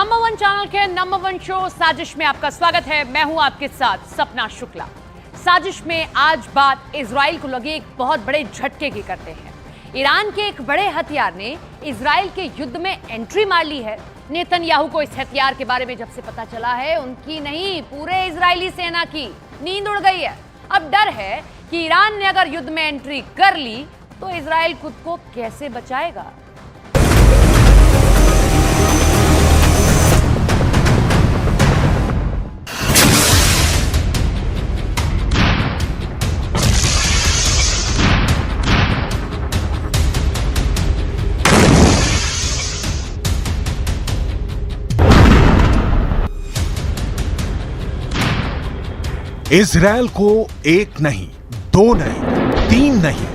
Number one channel के number one show साजिश में आपका स्वागत है। मैं हूं आपके साथ सपना शुक्ला। साजिश में आज बात इजराइल को लगे एक बहुत बड़े झटके की करते हैं। ईरान के एक बड़े हथियार ने इजराइल के युद्ध में एंट्री मार ली है। नेतन्याहू को इस हथियार के बारे में जब से पता चला है, उनकी नहीं पूरे इजरायली सेना की नींद उड़ गई है। अब डर है कि ईरान ने अगर युद्ध में एंट्री कर ली तो इजराइल खुद को कैसे बचाएगा। इजराइल को एक नहीं, दो नहीं, तीन नहीं,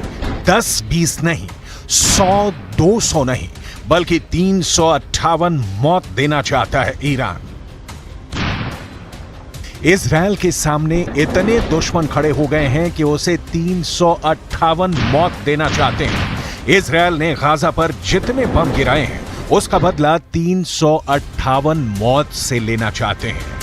10-20 नहीं, 100-200 नहीं, बल्कि 358 मौत देना चाहता है ईरान। इजराइल के सामने इतने दुश्मन खड़े हो गए हैं कि उसे 358 मौत देना चाहते हैं। इजराइल ने गाजा पर जितने बम गिराए हैं, उसका बदला 358 मौत से लेना चाहते हैं।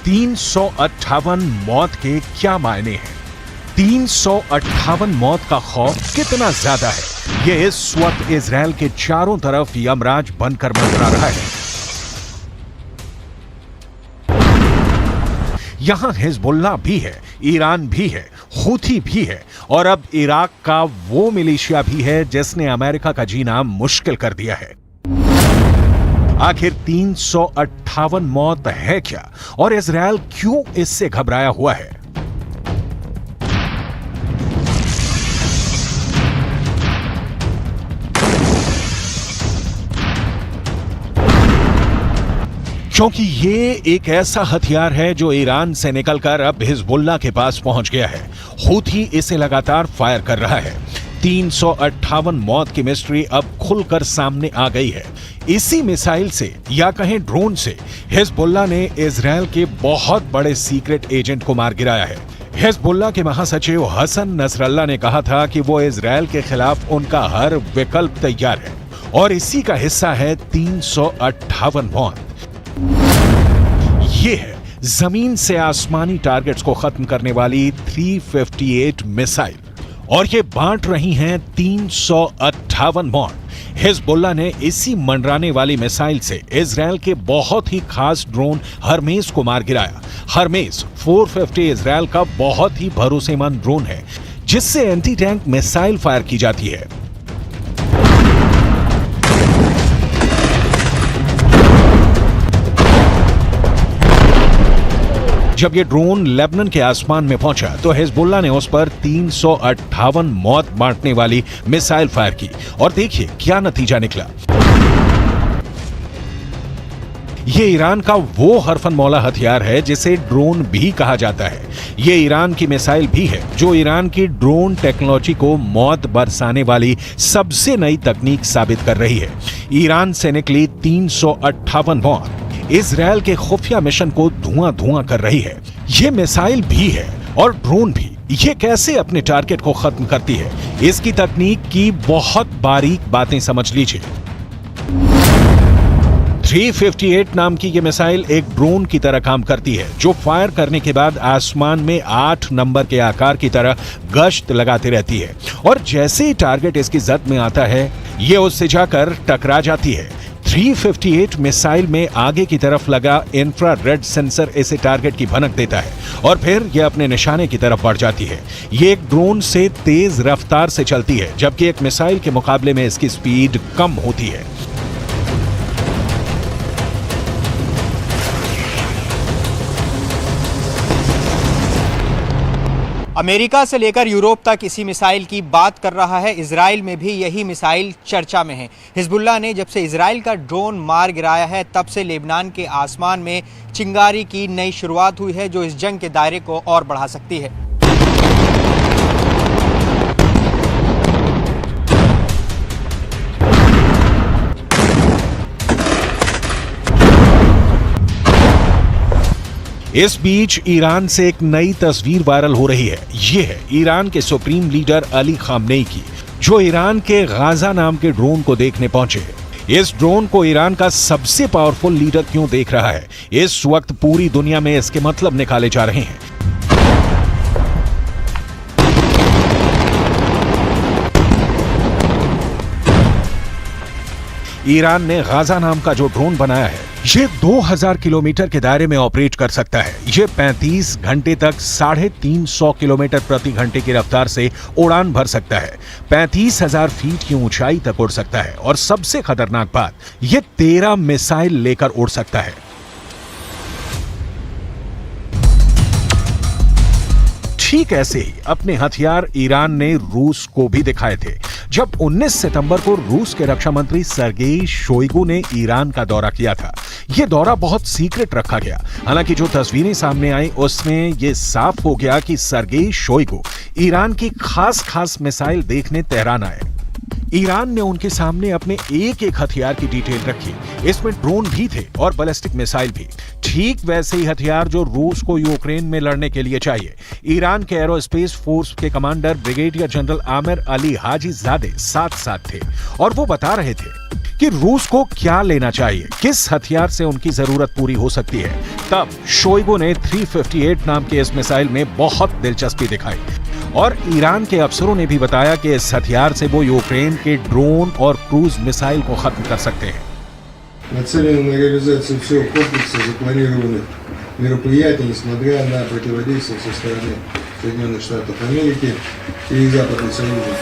358 मौत के क्या मायने हैं? 358 मौत का खौफ कितना ज्यादा है, यह इस वक्त इजराइल के चारों तरफ यमराज बनकर मंडरा रहा है। यहां हिजबुल्लाह भी है, ईरान भी है, हूथी भी है और अब इराक का वो मिलिशिया भी है जिसने अमेरिका का जीना मुश्किल कर दिया है। आखिर 358 मौत है क्या और इजराइल क्यों इससे घबराया हुआ है? क्योंकि ये एक ऐसा हथियार है जो ईरान से निकलकर अब हिजबुल्लाह के पास पहुंच गया है। हूथी इसे लगातार फायर कर रहा है। 358 मौत की मिस्ट्री अब खुलकर सामने आ गई है। इसी मिसाइल से या कहें ड्रोन से हिजबुल्लाह ने इजराइल के बहुत बड़े सीक्रेट एजेंट को मार गिराया है। हिजबुल्लाह के महासचिव हसन नसरल्लाह ने कहा था कि वो इजराइल के खिलाफ उनका हर विकल्प तैयार है और इसी का हिस्सा है 358 मौत। ये है जमीन से आसमानी टारगेट्स को खत्म करने वाली 358 मिसाइल और ये बांट रही हैं 358 मौत। हिजबुल्लाह ने इसी मंडराने वाली मिसाइल से इजराइल के बहुत ही खास ड्रोन हरमेस को मार गिराया। हरमेस 450 इजराइल का बहुत ही भरोसेमंद ड्रोन है जिससे एंटी टैंक मिसाइल फायर की जाती है। जब ये ड्रोन लेबनान के आसमान में पहुंचा तो हिजबुल्लाह ने उस पर 358 मौत बांटने वाली मिसाइल फायर की और देखिए क्या नतीजा निकला। ये ईरान का वो हरफन मौला हथियार है जिसे ड्रोन भी कहा जाता है। ये ईरान की मिसाइल भी है जो ईरान की ड्रोन टेक्नोलॉजी को मौत बरसाने वाली सबसे नई तकनीक साबित कर रही है। ईरान से निकली 358 मौत इजराइल के खुफिया मिशन को धुआं कर रही है। ये मिसाइल भी है और ड्रोन भी। ये कैसे अपने टारगेट को खत्म करती है, इसकी तकनीक की बहुत बारीक बातें समझ लीजिए। 358 नाम की ये मिसाइल एक ड्रोन की तरह काम करती है जो फायर करने के बाद आसमान में 8 नंबर के आकार की तरह गश्त लगाती रहती है और जैसे ही टारगेट इसकी जद में आता है, ये उससे जाकर टकरा जाती है। 358 मिसाइल में आगे की तरफ लगा इंफ्रारेड सेंसर इसे टारगेट की भनक देता है और फिर यह अपने निशाने की तरफ बढ़ जाती है। ये एक ड्रोन से तेज रफ्तार से चलती है जबकि एक मिसाइल के मुकाबले में इसकी स्पीड कम होती है। अमेरिका से लेकर यूरोप तक इसी मिसाइल की बात कर रहा है। इजराइल में भी यही मिसाइल चर्चा में है। हिजबुल्लाह ने जब से इजराइल का ड्रोन मार गिराया है तब से लेबनान के आसमान में चिंगारी की नई शुरुआत हुई है जो इस जंग के दायरे को और बढ़ा सकती है। इस बीच ईरान से एक नई तस्वीर वायरल हो रही है। ये है ईरान के सुप्रीम लीडर अली खामनेई की। जो ईरान के गाजा नाम के ड्रोन को देखने पहुंचे। इस ड्रोन को ईरान का सबसे पावरफुल लीडर क्यों देख रहा है, इस वक्त पूरी दुनिया में इसके मतलब निकाले जा रहे हैं। ईरान ने गाजा नाम का जो ड्रोन बनाया है, ये 2000 किलोमीटर के दायरे में ऑपरेट कर सकता है। ये 35 घंटे तक 350 किलोमीटर प्रति घंटे की रफ्तार से उड़ान भर सकता है, 35,000 फीट की ऊंचाई तक उड़ सकता है और सबसे खतरनाक बात, ये 13 मिसाइल लेकर उड़ सकता है। ठीक ऐसे ही अपने हथियार ईरान ने रूस को भी दिखाए थे। जब 19 सितंबर को रूस के रक्षा मंत्री सर्गेई शोइगु ने ईरान का दौरा किया था। यह दौरा बहुत सीक्रेट रखा गया। हालांकि जो तस्वीरें सामने आई उसमें यह साफ हो गया कि सर्गेई शोइगु ईरान की खास मिसाइल देखने तेहरान आए। ईरान ने उनके सामने अपने एक एक हथियार की डिटेल रखी। इसमें ड्रोन भी थे और बैलिस्टिक मिसाइल भी, ठीक वैसे ही हथियार जो रूस को यूक्रेन में लड़ने के लिए चाहिए। ईरान के एरोस्पेस फोर्स के commander brigadier general Amir Ali Hajizadeh साथ थे और वो बता रहे थे कि रूस को क्या लेना चाहिए, किस हथियार से उनकी जरूरत पूरी हो सकती है। तब शोइगु ने 358 नाम के इस मिसाइल में बहुत दिलचस्पी दिखाई और ईरान के अफसरों ने भी बताया कि इस हथियार से वो यूक्रेन के ड्रोन और क्रूज मिसाइल को खत्म कर सकते हैं। Нацелены на реализацию всего комплекса запланированных мероприятий, несмотря на противодействие со стороны Соединенных Штатов Америки и Западных союзников.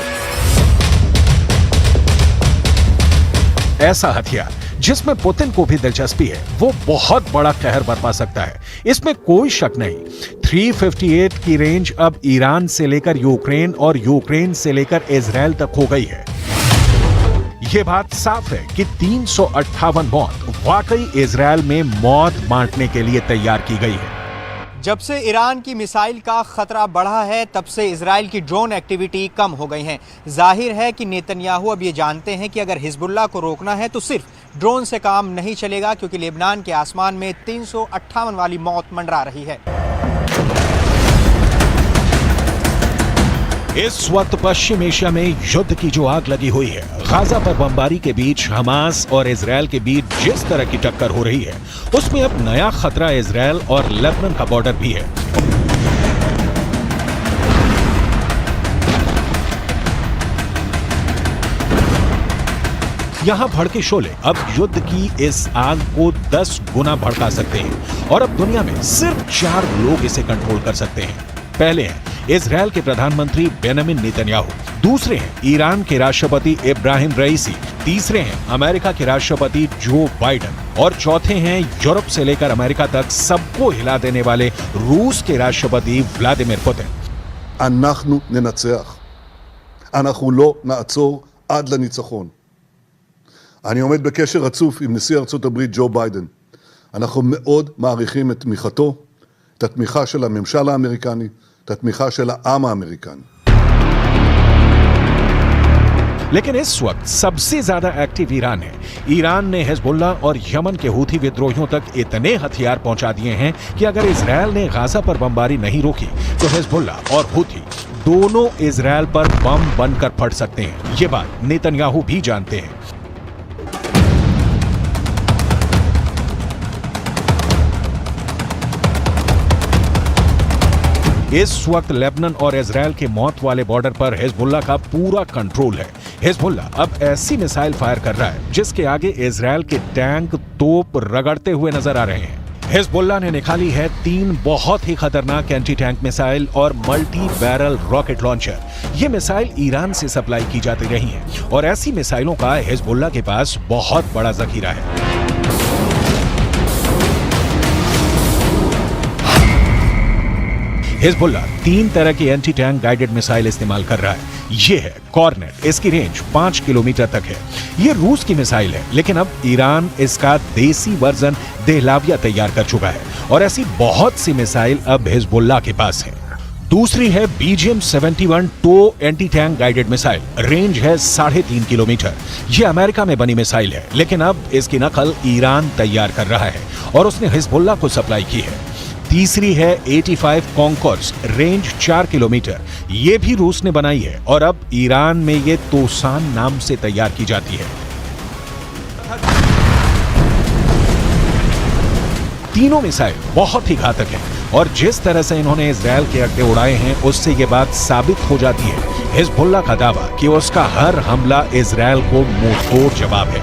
ऐसा हथियार जिसमें पुतिन को भी दिलचस्पी है, वो बहुत बड़ा कहर बरपा सकता है, इसमें कोई शक नहीं। 358 की रेंज अब ईरान से लेकर यूक्रेन और यूक्रेन से लेकर इजराइल तक हो गई है। ये बात साफ है कि 358 मौत वाकई इजराइल में मौत बांटने के लिए तैयार की गई है। जब से ईरान की मिसाइल का खतरा बढ़ा है, तब से इजराइल की ड्रोन एक्टिविटी कम हो गई है। जाहिर है कि नेतन्याहू अब ये जानते हैं कि अगर हिजबुल्लाह को रोकना है तो सिर्फ ड्रोन से काम नहीं चलेगा, क्योंकि लेबनान के आसमान में 358 वाली मौत मंडरा रही है। इस वक्त पश्चिम एशिया में युद्ध की जो आग लगी हुई है, गाजा पर बमबारी के बीच हमास और इजराइल के बीच जिस तरह की टक्कर हो रही है, उसमें अब नया खतरा इजराइल और लेबनान का बॉर्डर भी है। यहां भड़के शोले अब युद्ध की इस आग को 10 गुना भड़का सकते हैं और अब दुनिया में सिर्फ 4 लोग इसे कंट्रोल कर सकते हैं। पहले हैं इजराइल के प्रधानमंत्री बेंजामिन नेतन्याहू, दूसरे हैं ईरान के राष्ट्रपति इब्राहिम रईसी, तीसरे हैं अमेरिका के राष्ट्रपति जो बाइडेन और चौथे हैं यूरोप से लेकर अमेरिका तक सबको हिला देने वाले रूस के राष्ट्रपति व्लादिमीर पुतिन। אנחנו ננצח. אנחנו לא נעצור עד לניצחון. אני עומד בקשר רצוף עם נשיא ארצות הברית ג'ו ביידן. אנחנו מאוד מעריכים את תמיכתו, את התמיכה של הממשל האמריקני, את התמיכה של העם האמריקני. लेकिन इस वक्त सबसे ज्यादा एक्टिव ईरान है। ईरान ने हिजबुल्लाह और यमन के हूथी विद्रोहियों तक इतने हथियार पहुंचा दिए हैं कि अगर इजराइल ने गाजा पर बमबारी नहीं रोकी तो हिजबुल्लाह और हूथी दोनों इजराइल पर बम बनकर फट सकते हैं। ये बात नेतन्याहू भी जानते हैं। इस वक्त लेबनान और इजराइल के मौत वाले बॉर्डर पर हिजबुल्लाह का पूरा कंट्रोल है। हिजबुल्लाह अब ऐसी मिसाइल फायर कर रहा है जिसके आगे इजराइल के टैंक तोप रगड़ते हुए नजर आ रहे हैं। हिजबुल्लाह ने निकाली है 3 बहुत ही खतरनाक एंटी टैंक मिसाइल और मल्टी बैरल रॉकेट लॉन्चर। ये मिसाइल ईरान से सप्लाई की जाती रही हैं और ऐसी मिसाइलों का हिजबुल्लाह के पास बहुत बड़ा जखीरा है। हिजबुल्लाह 3 तरह की एंटी टैंक गाइडेड मिसाइल इस्तेमाल कर रहा है। ये है कॉर्नेट, इसकी रेंज 5 किलोमीटर तक है। ये रूस की मिसाइल है, लेकिन अब ईरान इसका देसी वर्जन देहलाविया तैयार कर चुका है और ऐसी बहुत सी मिसाइल अब हिजबुल्लाह के पास है। दूसरी है BGM-71 टो anti tank guided missile, range है 3.5 किलोमीटर। ये अमेरिका में बनी मिसाइल है, लेकिन अब इसकी नकल ईरान तैयार कर रहा है और उसने हिजबुल्लाह को सप्लाई की है। तीसरी है 85 कॉन्कॉर्ड्स, रेंज 4 किलोमीटर। ये भी रूस ने बनाई है और अब ईरान में ये तोसान नाम से तैयार की जाती है। तीनों मिसाइल बहुत ही घातक हैं और जिस तरह से इन्होंने इजरायल के अड्डे उड़ाए हैं उससे ये बात साबित हो जाती है हिजबुल्लाह का दावा कि उसका हर हमला इजरायल को मुंहतोड़ जवाब है।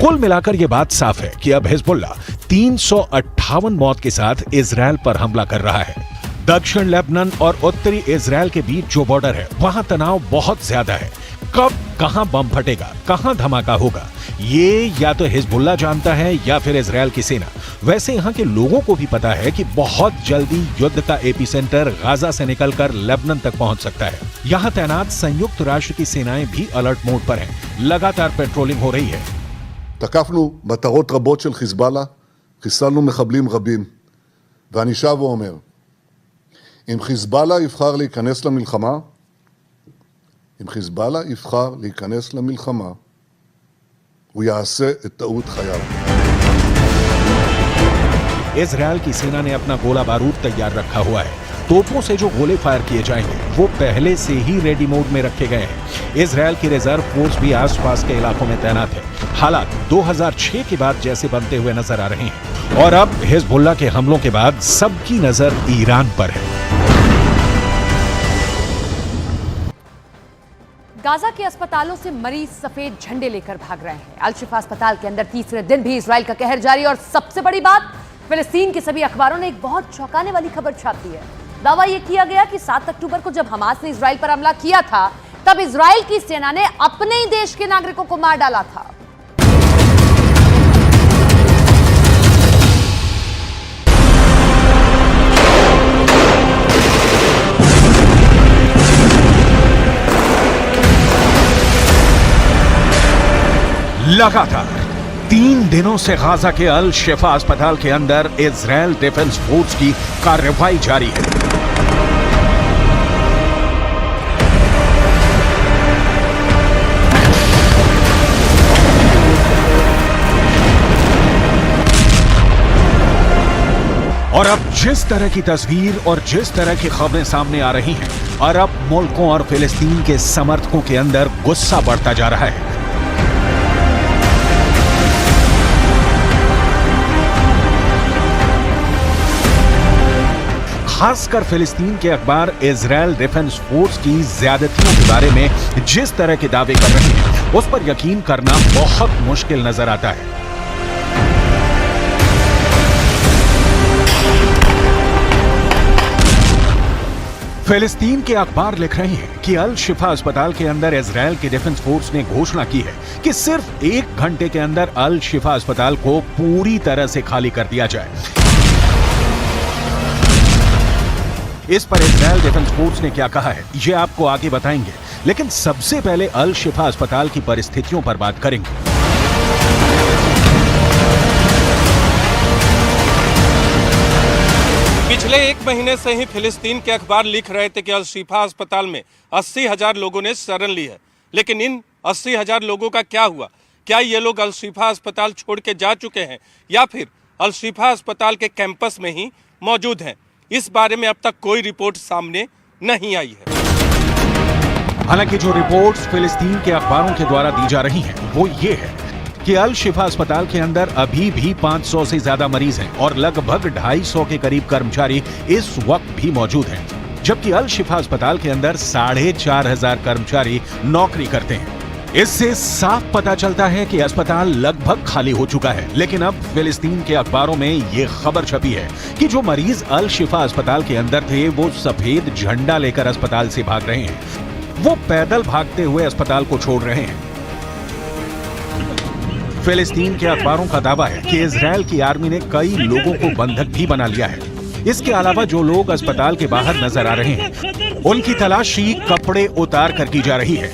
कुल मिलाकर यह बात साफ है कि अब हिजबुल्लाह 358 मौत के साथ इजरायल पर हमला कर रहा है। दक्षिण लेबनान और उत्तरी इजरायल के बीच जो बॉर्डर है वहां तनाव बहुत ज्यादा है। कब कहां बम फटेगा, कहां धमाका होगा, ये या तो हिजबुल्लाह जानता है या फिर इजरायल की सेना। वैसे यहां के लोगों को भी पता है कि बहुत जल्दी युद्ध का एपिसेंटर गाजा से निकलकर लेबनान तक पहुंच सकता है। यहां तैनात संयुक्त राष्ट्र की सेनाएं भी अलर्ट मोड पर हैं। लगातार पेट्रोलिंग हो रही है। תקפנו מטרות רבות של חיזבאללה, חיסלנו מחבלים רבים, ואני שב ואומר, אם חיזבאללה יבחר להיכנס למלחמה, הוא יעשה את טעות חייו. इजरायल की सेना ने अपना गोला बारूद तैयार रखा हुआ है। तोपों से जो गोले फायर किए जाएंगे वो पहले से ही रेडी मोड में रखे गए हैं। इजरायल की रिजर्व फोर्स भी आसपास के इलाकों में तैनात है। हालात 2006 के बाद जैसे बनते हुए नजर आ रहे हैं और अब हिजबुल्लाह के हमलों के बाद सबकी नजर ईरान पर है। गाजा के अस्पतालों से मरीज सफेद झंडे लेकर भाग रहे हैं। अल शिफा अस्पताल के अंदर तीसरे दिन भी इजरायल का कहर जारी और सबसे बड़ी बात, फिलिस्तीन के सभी अखबारों ने एक बहुत चौंकाने वाली खबर छापी है। दावा यह किया गया कि 7 अक्टूबर को जब हमास ने इजरायल पर हमला किया था तब इजरायल की सेना ने अपने ही देश के नागरिकों को मार डाला था। लगातार 3 दिनों से गाजा के अल शिफा अस्पताल के अंदर इजरायल डिफेंस फोर्स की कार्रवाई जारी है। और अब जिस तरह की तस्वीर और जिस तरह की खबरें सामने आ रही हैं, अरब मुल्कों और फिलिस्तीन के समर्थकों के अंदर गुस्सा बढ़ता जा रहा है। खासकर फिलिस्तीन के अखबार इजरायल डिफेंस फोर्स की ज्यादतियों के बारे में जिस तरह के दावे कर रहे हैं उस पर यकीन करना बहुत मुश्किल नजर आता है। फिलिस्तीन के अखबार लिख रहे हैं कि अल शिफा अस्पताल के अंदर इजरायल की डिफेंस फोर्स ने घोषणा की है कि सिर्फ 1 घंटे के अंदर अल शिफा अस्पताल को पूरी तरह से खाली कर दिया जाए। इस पर इजरायल डिफेंस फोर्स ने क्या कहा है ये आपको आगे बताएंगे, लेकिन सबसे पहले अल शिफा अस्पताल की परिस्थितियों पर बात करेंगे। पिछले 1 महीने से ही फिलिस्तीन के अखबार लिख रहे थे कि अल शिफा अस्पताल में 80,000 लोगों ने शरण ली है, लेकिन इन 80,000 लोगों का क्या हुआ? क्या ये लोग अल शिफा अस्पताल छोड़ के जा चुके हैं या फिर अल शिफा अस्पताल के कैंपस में ही मौजूद हैं? इस बारे में अब तक कोई रिपोर्ट सामने नहीं आई है। हालांकि जो रिपोर्ट्स फिलिस्तीन के अखबारों के द्वारा दी जा रही हैं वो ये है कि अल शिफा अस्पताल के अंदर अभी भी 500 से ज्यादा मरीज हैं और लगभग 250 के करीब कर्मचारी इस वक्त भी मौजूद हैं, जबकि अल शिफा अस्पताल के अंदर 4,500 कर्मचारी नौकरी करते हैं। इससे साफ पता चलता है कि अस्पताल लगभग खाली हो चुका है। लेकिन अब फिलिस्तीन के अखबारों में यह खबर छपी है कि जो मरीज अल शिफा अस्पताल के अंदर थे वो सफेद झंडा लेकर अस्पताल से भाग रहे हैं, वो पैदल भागते हुए अस्पताल को छोड़ रहे हैं। फिलिस्तीन के अखबारों का दावा है कि इजरायल की आर्मी ने कई लोगों को बंधक भी बना लिया है। इसके अलावा जो लोग अस्पताल के बाहर नजर आ रहे हैं उनकी तलाशी कपड़े उतार कर की जा रही है।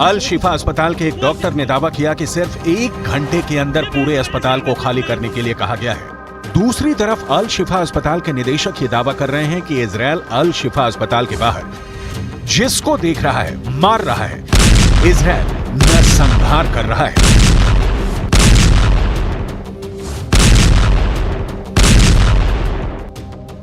अल शिफा अस्पताल के एक डॉक्टर ने दावा किया कि सिर्फ 1 घंटे के अंदर पूरे अस्पताल को खाली करने के लिए कहा गया है। दूसरी तरफ अल शिफा अस्पताल के निदेशक ये दावा कर रहे हैं कि इजराइल अल शिफा अस्पताल के बाहर जिसको देख रहा है मार रहा है, इजराइल नरसंहार कर रहा है।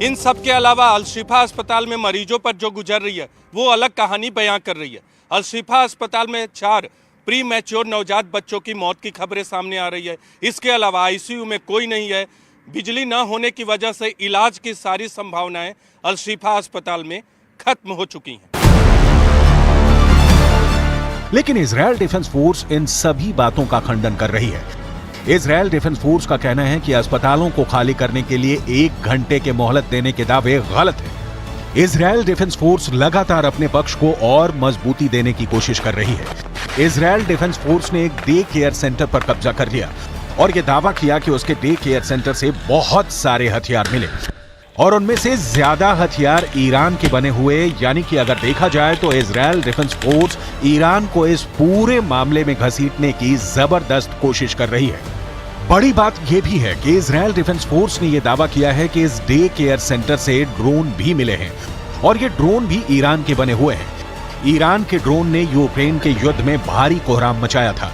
इन सब के अलावा अल शिफा अस्पताल में मरीजों पर जो गुजर रही है वो अलग कहानी बयां कर रही है। अल शिफा अस्पताल में 4 प्री मैच्योर नवजात बच्चों की मौत की खबरें सामने आ रही है। इसके अलावा आईसीयू में कोई नहीं है। बिजली न होने की वजह से इलाज की सारी संभावनाएं अल शिफा अस्पताल में खत्म हो चुकी हैं। लेकिन इजराइल डिफेंस फोर्स इन सभी बातों का खंडन कर रही है। इजराइल डिफेंस फोर्स का कहना है कि अस्पतालों को खाली करने के लिए 1 घंटे के मोहलत देने के दावे गलत है। इजराइल डिफेंस फोर्स लगातार अपने पक्ष को और मजबूती देने की कोशिश कर रही है। इजराइल डिफेंस फोर्स ने एक डे केयर सेंटर पर कब्जा कर लिया और यह दावा किया कि उसके डे केयर सेंटर से बहुत सारे हथियार मिले और उनमें से ज्यादा हथियार ईरान के बने हुए, यानी कि अगर देखा जाए तो इजराइल डिफेंस फोर्स ईरान को इस पूरे मामले में घसीटने की जबरदस्त कोशिश कर रही है। बड़ी बात यह भी है कि इजराइल डिफेंस फोर्स ने यह दावा किया है कि इस डे केयर सेंटर से ड्रोन भी मिले हैं और ये ड्रोन भी ईरान के बने हुए हैं। ईरान के ड्रोन ने यूक्रेन के युद्ध में भारी कोहराम मचाया था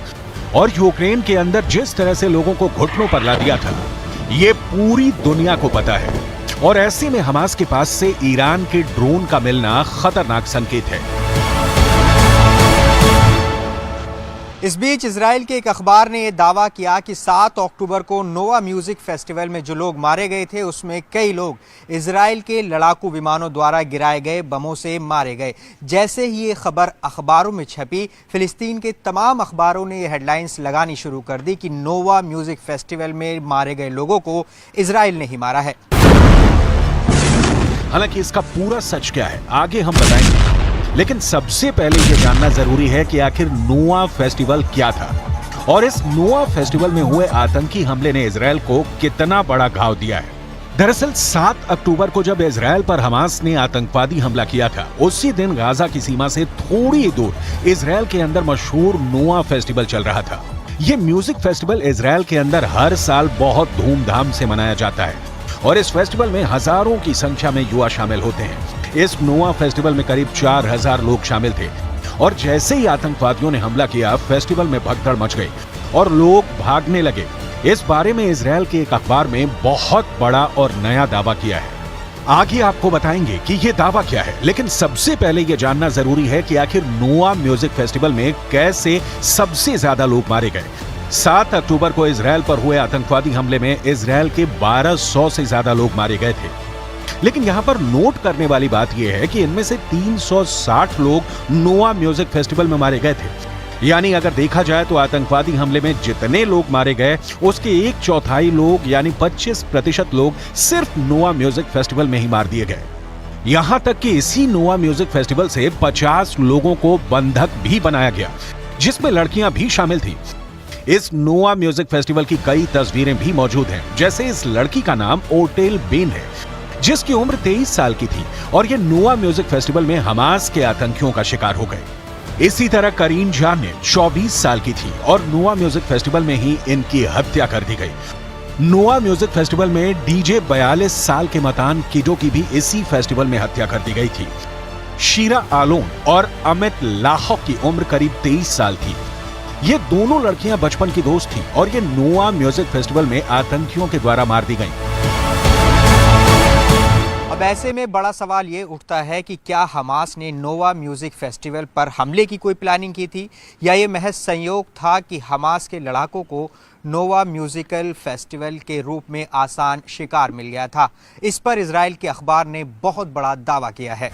और यूक्रेन के अंदर जिस तरह से लोगों को घुटनों पर ला दिया था ये पूरी दुनिया को पता है और ऐसे में हमास के पास से ईरान के ड्रोन का मिलना खतरनाक संकेत है। इस बीच इजराइल के एक अखबार ने यह दावा किया कि 7 अक्टूबर को नोवा म्यूजिक फेस्टिवल में जो लोग मारे गए थे उसमें कई लोग इजराइल के लड़ाकू विमानों द्वारा गिराए गए बमों से मारे गए। जैसे ही ये खबर अखबारों में छपी, फिलिस्तीन के तमाम अखबारों ने ये हेडलाइंस लगानी शुरू कर दी कि नोवा म्यूजिक फेस्टिवल में मारे गए लोगों को इजराइल ने ही मारा है। हालांकि इसका पूरा सच क्या है आगे हम बताएंगे, लेकिन सबसे पहले यह जानना जरूरी है कि आखिर नोवा फेस्टिवल क्या था और इस नोवा फेस्टिवल में हुए आतंकी हमले ने इजराइल को कितना बड़ा घाव दिया है। दरअसल 7 अक्टूबर को जब इजराइल पर हमास ने आतंकवादी हमला किया था, उसी दिन गाजा की सीमा से थोड़ी ही दूर इजराइल के अंदर मशहूर नोवा फेस्टिवल चल रहा था। ये म्यूजिक फेस्टिवल इजराइल के अंदर हर साल बहुत धूमधाम से मनाया जाता है और इस फेस्टिवल में हजारों की संख्या में युवा शामिल होते हैं। इस नोवा फेस्टिवल में करीब 4000 लोग शामिल थे और जैसे ही आतंकवादियों ने हमला किया, फेस्टिवल में भगदड़ मच गई और लोग भागने लगे। इस बारे में इजराइल के एक अखबार में बहुत बड़ा और नया दावा किया है। आगे आपको बताएंगे कि ये दावा क्या है, लेकिन सबसे पहले ये जानना जरूरी है कि आखिर नोवा म्यूजिक फेस्टिवल में कैसे सबसे ज्यादा लोग मारे गए। 7 अक्टूबर को इजराइल पर हुए आतंकवादी हमले में इजराइल के 1200 से ज्यादा लोग मारे गए थे, लेकिन यहां पर नोट करने वाली बात यह है कि इनमें से 360 लोग नोवा म्यूजिक फेस्टिवल में मारे गए थे। यानी अगर देखा जाए तो आतंकवादी हमले में जितने लोग मारे गए उसके 1/4 लोग यानी 25% लोग सिर्फ नोवा म्यूजिक फेस्टिवल में ही मार दिए गए। यहां तक कि इसी नोवा म्यूजिक फेस्टिवल से 50 लोगों को बंधक भी बनाया गया, जिसमें लड़कियां भी शामिल थी। इस नोवा म्यूजिक फेस्टिवल की कई तस्वीरें भी मौजूद हैं, जैसे इस लड़की का नाम ओटेल बेन है जिसकी उम्र 23 साल की थी और ये नोवा म्यूजिक फेस्टिवल में हमास के आतंकियों का शिकार हो गए। इसी तरह करीन जान ने 24 साल की थी और नोवा म्यूजिक फेस्टिवल में ही इनकी हत्या कर दी गई। नोवा म्यूजिक फेस्टिवल में डीजे 42 साल के मतान किडो की भी इसी फेस्टिवल में हत्या कर दी गई थी। शीरा आलोन और अमित लाहौक की उम्र करीब 23 साल थी। ये दोनों लड़कियां बचपन की दोस्त थी और ये नोवा म्यूजिक फेस्टिवल में आतंकियों के द्वारा मार दी गईं। अब ऐसे में बड़ा सवाल ये उठता है कि क्या हमास ने नोवा म्यूजिक फेस्टिवल पर हमले की कोई प्लानिंग की थी या ये महज संयोग था कि हमास के लड़ाकों को नोवा म्यूजिकल फेस्टिवल के रूप में आसान शिकार मिल गया था। इस पर इजराइल के अखबार ने बहुत बड़ा दावा किया है।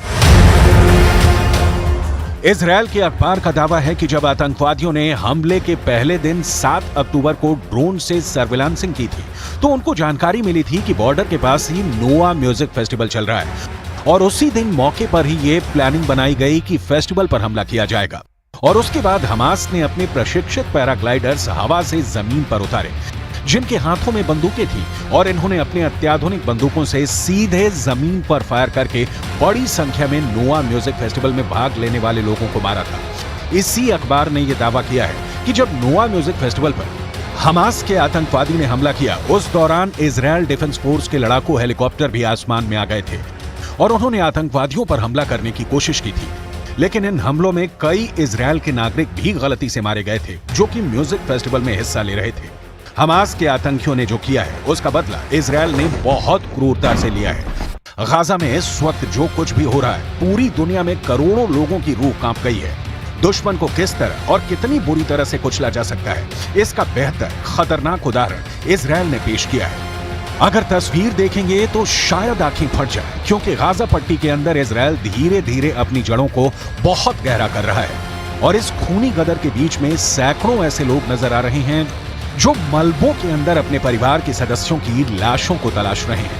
इजराइल के अखबार का दावा है कि जब आतंकवादियों ने हमले के पहले दिन 7 अक्टूबर को ड्रोन से सर्विलांसिंग की थी तो उनको जानकारी मिली थी कि बॉर्डर के पास ही नोवा म्यूजिक फेस्टिवल चल रहा है और उसी दिन मौके पर ही ये प्लानिंग बनाई गई कि फेस्टिवल पर हमला किया जाएगा और उसके बाद हमास ने अपने प्रशिक्षित पैराग्लाइडर्स हवा से जमीन पर उतारे। जिनके हाथों में बंदूकें थी और इन्होंने अपने अत्याधुनिक बंदूकों से सीधे जमीन पर फायर करके बड़ी संख्या में नोआ म्यूजिक फेस्टिवल में भाग लेने वाले लोगों को मारा था। इसी अखबार ने यह दावा किया है कि जब नोआ म्यूजिक फेस्टिवल पर हमास के आतंकवादी ने हमला किया, उस दौरान इजरायल डिफेंस फोर्स के लड़ाकू हेलीकॉप्टर भी आसमान में आ गए थे और उन्होंने आतंकवादियों पर हमला करने की कोशिश की थी। लेकिन इन हमलों में कई इजरायल के नागरिक भी गलती से मारे गए थे जो कि म्यूजिक फेस्टिवल में हिस्सा ले रहे थे। हमास के आतंकियों ने जो किया है उसका बदला इजरायल ने बहुत क्रूरता से लिया है। गाजा में इस वक्त जो कुछ भी हो रहा है, पूरी दुनिया में करोड़ों लोगों की रूह कांप गई है। दुश्मन को किस तरह और कितनी बुरी तरह से कुचला जा सकता है, इसका बेहतर खतरनाक उदाहरण इजरायल ने पेश किया है। अगर तस्वीर देखेंगे तो शायद आंखें फट जाए, क्योंकि गाजा पट्टी के अंदर इजरायल धीरे धीरे अपनी जड़ों को बहुत गहरा कर रहा है और इस खूनी गदर के बीच में सैकड़ों ऐसे लोग नजर आ रहे हैं जो मलबों के अंदर अपने परिवार के सदस्यों की लाशों को तलाश रहे हैं।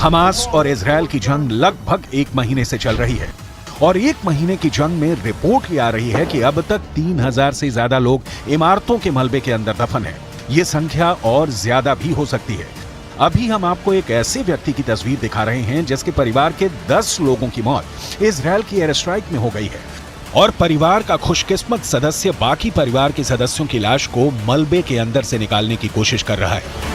हमास और इजरायल की जंग लगभग 1 महीने से चल रही है और 1 महीने की जंग में रिपोर्ट ये आ रही है कि अब तक 3000 से ज्यादा लोग इमारतों के मलबे के अंदर दफन हैं। ये संख्या और ज्यादा भी हो सकती है। अभी हम आपको एक ऐसे व्यक्ति की तस्वीर दिखा रहे हैं जिसके परिवार के 10 लोगों की मौत इजरायल की एयर स्ट्राइक में हो गई है और परिवार का खुशकिस्मत सदस्य बाकी परिवार के सदस्यों की लाश को मलबे के अंदर से निकालने की कोशिश कर रहा है।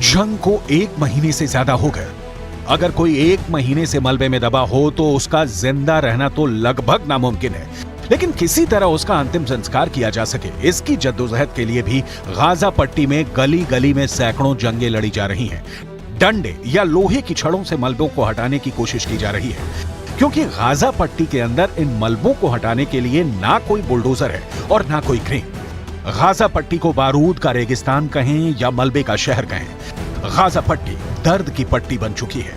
जंग को 1 महीने से ज्यादा हो गए। अगर कोई 1 महीने से मलबे में दबा हो तो उसका जिंदा रहना तो लगभग नामुमकिन है, लेकिन किसी तरह उसका अंतिम संस्कार किया जा सके, इसकी जद्दोजहद के लिए भी गाजा पट्टी में गली गली में सैकड़ों जंगें लड़ी जा रही हैं। डंडे या लोहे की छड़ों से मलबों को हटाने की कोशिश की जा रही है, क्योंकि गाजा पट्टी के अंदर इन मलबों को हटाने के लिए ना कोई बुलडोजर है और ना कोई क्रेन। गाजा पट्टी को बारूद का रेगिस्तान कहें या मलबे का शहर कहें, गाजा पट्टी दर्द की पट्टी बन चुकी है।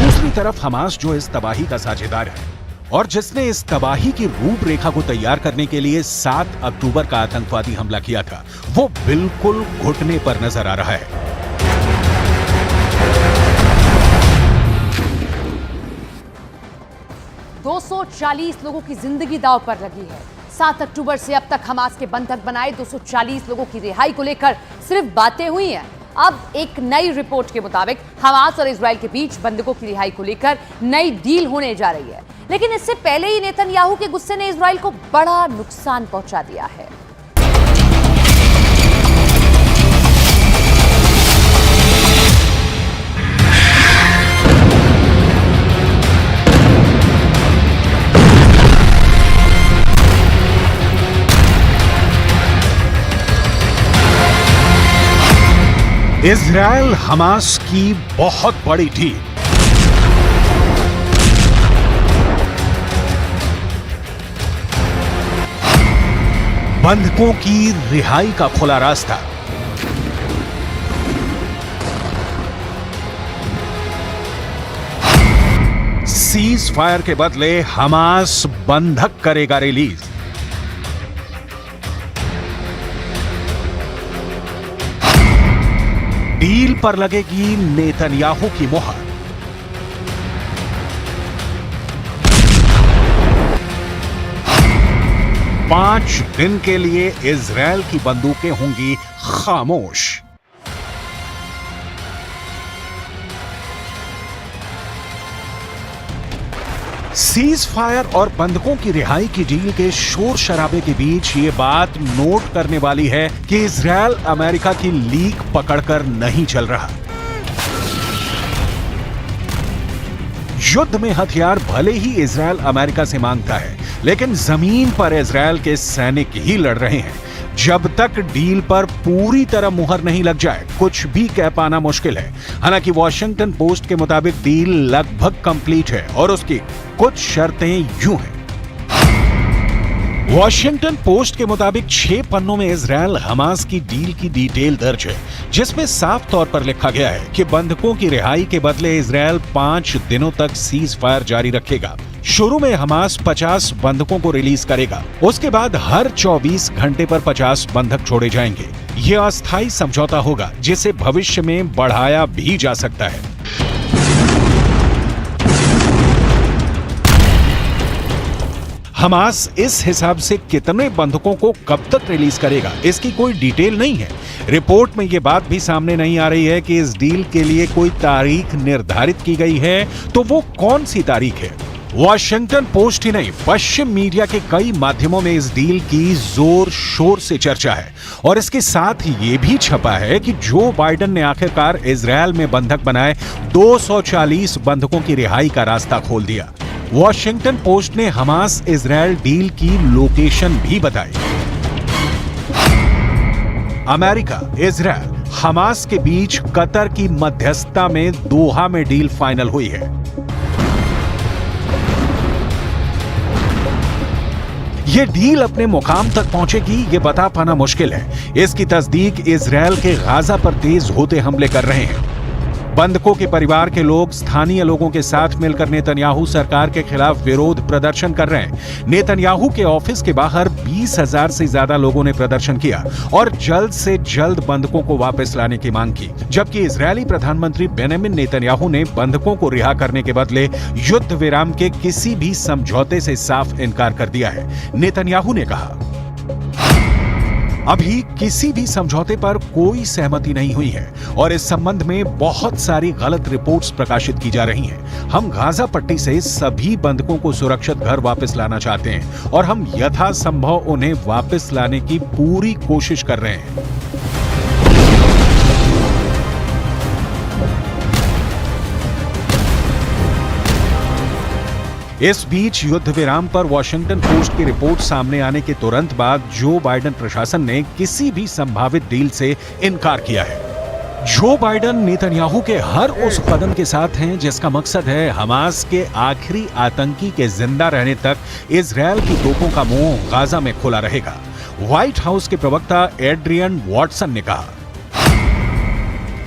दूसरी तरफ हमास जो इस तबाही का साझेदार है और जिसने इस तबाही की रूपरेखा को तैयार करने के लिए 7 अक्टूबर का आतंकवादी हमला किया था, वो बिल्कुल घुटने पर नजर आ रहा है। 240 लोगों की जिंदगी दांव पर लगी है। 7 अक्टूबर से अब तक हमास के बंधक बनाए 240 लोगों की रिहाई को लेकर सिर्फ बातें हुई हैं। अब एक नई रिपोर्ट के मुताबिक हमास और इजराइल के बीच बंधकों की रिहाई को लेकर नई डील होने जा रही है, लेकिन इससे पहले ही नेतन्याहू के गुस्से ने इजराइल को बड़ा नुकसान पहुंचा दिया है। इजरायल हमास की बहुत बड़ी डील। बंधकों की रिहाई का खुला रास्ता। सीज फायर के बदले हमास बंधक करेगा रिलीज। डील पर लगेगी नेतन्याहू की मोहर। पांच दिन के लिए इजरायल की बंदूकें होंगी खामोश। सीज फायर और बंधकों की रिहाई की डील के शोर शराबे के बीच ये बात नोट करने वाली है कि इजरायल अमेरिका की लीक पकड़कर नहीं चल रहा। युद्ध में हथियार भले ही इजरायल अमेरिका से मांगता है, लेकिन जमीन पर इजरायल के सैनिक ही लड़ रहे हैं। जब तक डील पर पूरी तरह मुहर नहीं लग जाए, कुछ भी कह पाना मुश्किल है। हालांकि वॉशिंगटन पोस्ट के मुताबिक डील लगभग कंप्लीट है और उसकी कुछ शर्तें यूं हैं। वॉशिंगटन पोस्ट के मुताबिक 6 पन्नों में इजरायल हमास की डील की डिटेल दर्ज है, जिसमें साफ तौर पर लिखा गया है कि बंधकों की रिहाई के बदले इजरायल 5 दिनों तक सीज फायर जारी रखेगा। शुरू में हमास 50 बंधकों को रिलीज करेगा, उसके बाद हर 24 घंटे पर 50 बंधक छोड़े जाएंगे। यह अस्थायी समझौता होगा, जिसे भविष्य में बढ़ाया भी जा सकता है। हमास इस हिसाब से कितने बंधकों को कब तक रिलीज करेगा, इसकी कोई डिटेल नहीं है। रिपोर्ट में यह बात भी सामने नहीं आ रही है कि इस डील के लिए कोई तारीख निर्धारित की गई है, तो वो कौन सी तारीख है। वॉशिंगटन पोस्ट ही नहीं, पश्चिम मीडिया के कई माध्यमों में इस डील की जोर शोर से चर्चा है और इसके साथ ही ये भी छपा है कि जो बाइडेन ने आखिरकार इजरायल में बंधक बनाए 240 बंधकों की रिहाई का रास्ता खोल दिया। वॉशिंगटन पोस्ट ने हमास इजरायल डील की लोकेशन भी बताई। अमेरिका, इजरायल, हमास के बीच कतर की मध्यस्थता में दोहा में डील फाइनल हुई है। ये डील अपने मुकाम तक पहुंचेगी, ये बता पाना मुश्किल है। इसकी तस्दीक इजरायल के गाजा पर तेज होते हमले कर रहे हैं। बंधकों के परिवार के लोग स्थानीय लोगों के साथ मिलकर नेतन्याहू सरकार के खिलाफ विरोध प्रदर्शन कर रहे हैं। नेतन्याहू के ऑफिस के बाहर 20,000 से ज्यादा लोगों ने प्रदर्शन किया और जल्द से जल्द बंधकों को वापस लाने की मांग की, जबकि इजरायली प्रधानमंत्री बेंजामिन नेतन्याहू ने बंधकों को रिहा करने के बदले युद्ध विराम के किसी भी समझौते से साफ इनकार कर दिया है। नेतन्याहू ने कहा, अभी किसी भी समझौते पर कोई सहमति नहीं हुई है और इस संबंध में बहुत सारी गलत रिपोर्ट्स प्रकाशित की जा रही हैं। हम गाजा पट्टी से सभी बंधकों को सुरक्षित घर वापस लाना चाहते हैं और हम यथासंभव उन्हें वापस लाने की पूरी कोशिश कर रहे हैं। इस बीच युद्ध विराम पर वॉशिंगटन पोस्ट की रिपोर्ट सामने आने के तुरंत बाद जो बाइडेन प्रशासन ने किसी भी संभावित डील से इनकार किया है। जो बाइडेन नेतन्याहू के हर उस कदम के साथ हैं जिसका मकसद है हमास के आखिरी आतंकी के जिंदा रहने तक इजरायल की तोपों का मुंह गाजा में खुला रहेगा। व्हाइट हाउस के प्रवक्ता एड्रियन वॉटसन ने कहा,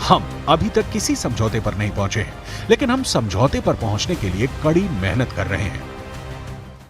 हम अभी तक किसी समझौते पर नहीं पहुंचे हैं, लेकिन हम समझौते पर पहुंचने के लिए कड़ी मेहनत कर रहे हैं।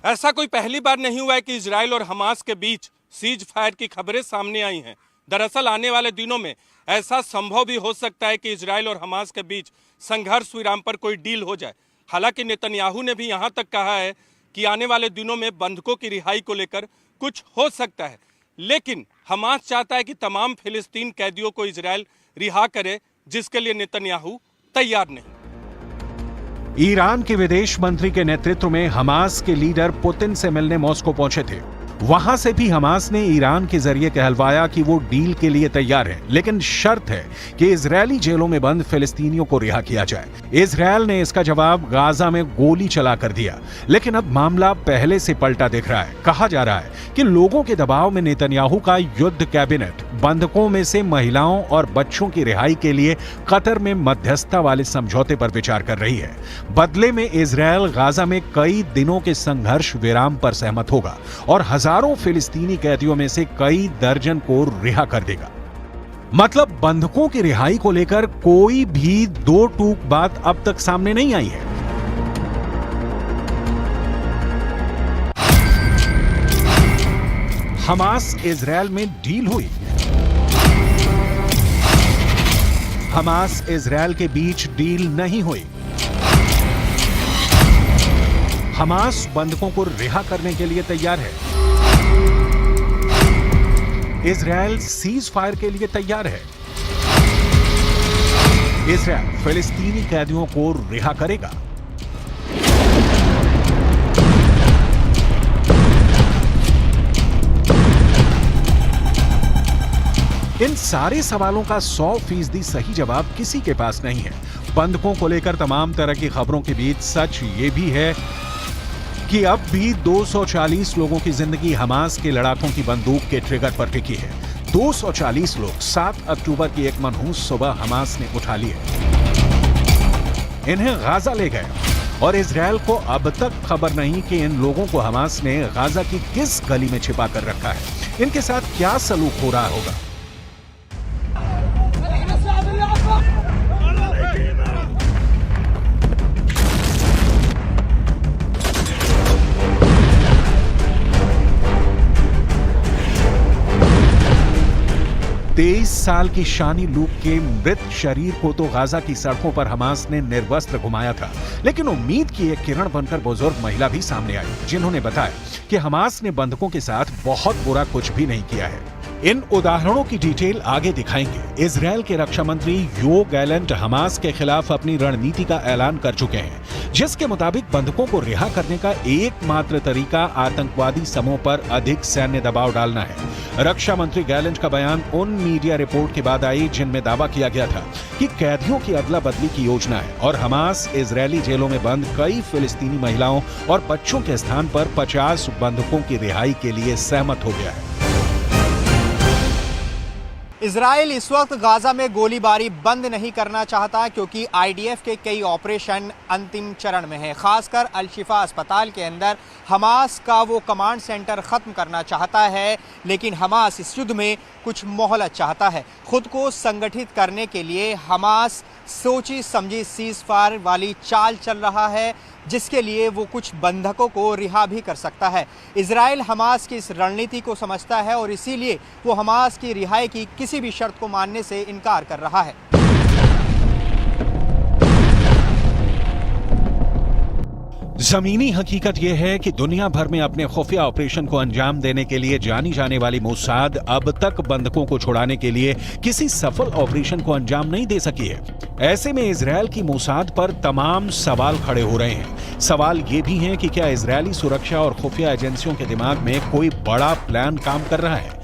ऐसा कोई पहली बार नहीं हुआ है कि इजरायल और हमास के बीच सीज फायर की खबरें सामने आई हैं। दरअसल आने वाले दिनों में ऐसा संभव भी हो सकता है कि इजरायल और हमास के बीच संघर्ष विराम पर कोई डील हो जाए। हालांकि नेतन्याहू ने भी यहां तक कहा है कि आने वाले दिनों में बंधकों की रिहाई को लेकर कुछ हो सकता है, लेकिन हमास चाहता है कि तमाम फिलिस्तीन कैदियों को इजरायल रिहा करे, जिसके लिए नेतन्याहू तैयार नहीं। ईरान के विदेश मंत्री के नेतृत्व में हमास के लीडर पुतिन से मिलने मॉस्को पहुंचे थे। वहां से भी हमास ने ईरान के जरिए कहलवाया कि वो डील के लिए तैयार है, लेकिन शर्त है कि इजरायली जेलों में बंद फिलिस्तीनियों को रिहा किया जाए। इजरायल ने इसका जवाब गाजा में गोली चलाकर दिया, लेकिन अब मामला पहले से पलटा दिख रहा है। कहा जा रहा है कि लोगों के दबाव में नेतन्याहू का युद्ध कैबिनेट बंधकों में से महिलाओं और बच्चों की रिहाई के लिए कतर में मध्यस्थता वाले समझौते पर विचार कर रही है। बदले में इजरायल गाजा में कई दिनों के संघर्ष विराम पर सहमत होगा और हजारों फिलिस्तीनी कैदियों में से कई दर्जन को रिहा कर देगा। मतलब बंधकों की रिहाई को लेकर कोई भी दो टूक बात अब तक सामने नहीं आई है। हमास इजरायल में डील हुई। हमास इजरायल के बीच डील नहीं हुई। हमास बंधकों को रिहा करने के लिए तैयार है। इजरायल सीज फायर के लिए तैयार है। इजरायल फिलिस्तीनी कैदियों को रिहा करेगा। इन सारे सवालों का 100% सही जवाब किसी के पास नहीं है। बंधकों को लेकर तमाम तरह की खबरों के बीच सच ये भी है कि अब भी 240 लोगों की जिंदगी हमास के लड़ाकों की बंदूक के ट्रिगर पर टिकी है। 240 लोग 7 अक्टूबर की एक मनहूस सुबह हमास ने उठा लिए, इन्हें गाजा ले गए और इजरायल को अब तक खबर नहीं कि इन लोगों को हमास ने गाजा की किस गली में छिपा कर रखा है। इनके साथ क्या सलूक हो रहा होगा। 23 साल की शानी लूक के मृत शरीर को तो गाजा की सड़कों पर हमास ने निर्वस्त्र घुमाया था, लेकिन उम्मीद की एक किरण बनकर बुजुर्ग महिला भी सामने आई, जिन्होंने बताया कि हमास ने बंधकों के साथ बहुत बुरा कुछ भी नहीं किया है। इन उदाहरणों की डिटेल आगे दिखाएंगे। इजरायल के रक्षा मंत्री योव गैलेंट हमास के खिलाफ अपनी रणनीति का ऐलान कर चुके हैं, जिसके मुताबिक बंधकों को रिहा करने का एकमात्र तरीका आतंकवादी समूह पर अधिक सैन्य दबाव डालना है। रक्षा मंत्री गैलेंट का बयान उन मीडिया रिपोर्ट के बाद आई जिनमें दावा किया गया था कि कैदियों की अदला बदली की योजना है और हमास इजरायली जेलों में बंद कई फिलिस्तीनी महिलाओं और बच्चों के स्थान पर 50 बंधकों की रिहाई के लिए सहमत हो गया है। इजराइल इस वक्त गाजा में गोलीबारी बंद नहीं करना चाहता क्योंकि आईडीएफ के कई ऑपरेशन अंतिम चरण में है। खासकर अल शिफा अस्पताल के अंदर हमास का वो कमांड सेंटर खत्म करना चाहता है, लेकिन हमास इस युद्ध में कुछ मोहलत चाहता है। खुद को संगठित करने के लिए हमास सोची समझी सीज़फायर वाली चाल चल रहा है, जिसके लिए वो कुछ बंधकों को रिहा भी कर सकता है। इजराइल हमास की इस रणनीति को समझता है और इसीलिए वो हमास की रिहाई की किसी भी शर्त को मानने से इनकार कर रहा है। जमीनी हकीकत यह है कि दुनिया भर में अपने खुफिया ऑपरेशन को अंजाम देने के लिए जानी जाने वाली मोसाद अब तक बंधकों को छुड़ाने के लिए किसी सफल ऑपरेशन को अंजाम नहीं दे सकी है। ऐसे में इजरायल की मोसाद पर तमाम सवाल खड़े हो रहे हैं। सवाल ये भी हैं कि क्या इजरायली सुरक्षा और खुफिया एजेंसियों के दिमाग में कोई बड़ा प्लान काम कर रहा है।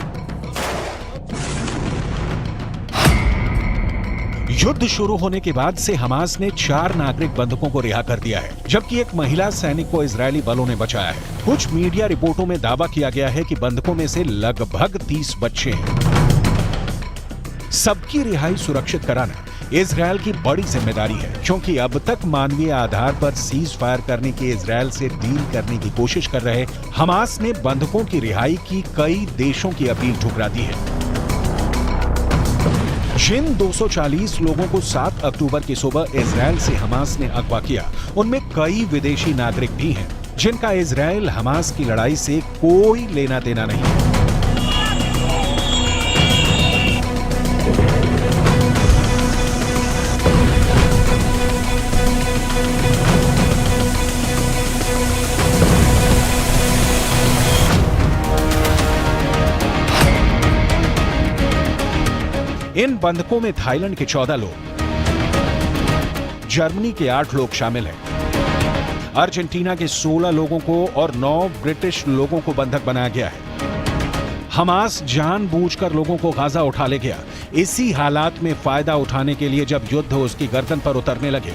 युद्ध शुरू होने के बाद से हमास ने 4 नागरिक बंधकों को रिहा कर दिया है, जबकि एक महिला सैनिक को इजरायली बलों ने बचाया है। कुछ मीडिया रिपोर्टों में दावा किया गया है कि बंधकों में से लगभग 30 बच्चे हैं। सबकी रिहाई सुरक्षित कराना इजरायल की बड़ी जिम्मेदारी है, क्योंकि अब तक मानवीय आधार पर सीज फायर करने की इजरायल से डील करने की कोशिश कर रहे हमास ने बंधकों की रिहाई की कई देशों की अपील ठुकरा दी है। जिन 240 लोगों को 7 अक्टूबर की सुबह इजरायल से हमास ने अगवा किया, उनमें कई विदेशी नागरिक भी हैं, जिनका इजरायल हमास की लड़ाई से कोई लेना देना नहीं है। इन बंधकों में थाईलैंड के 14 लोग, जर्मनी के 8 लोग शामिल हैं, अर्जेंटीना के 16 लोगों को और 9 ब्रिटिश लोगों को बंधक बनाया गया है। हमास जानबूझकर लोगों को गाजा उठा ले गया। इसी हालात में फायदा उठाने के लिए जब युद्ध उसकी गर्दन पर उतरने लगे,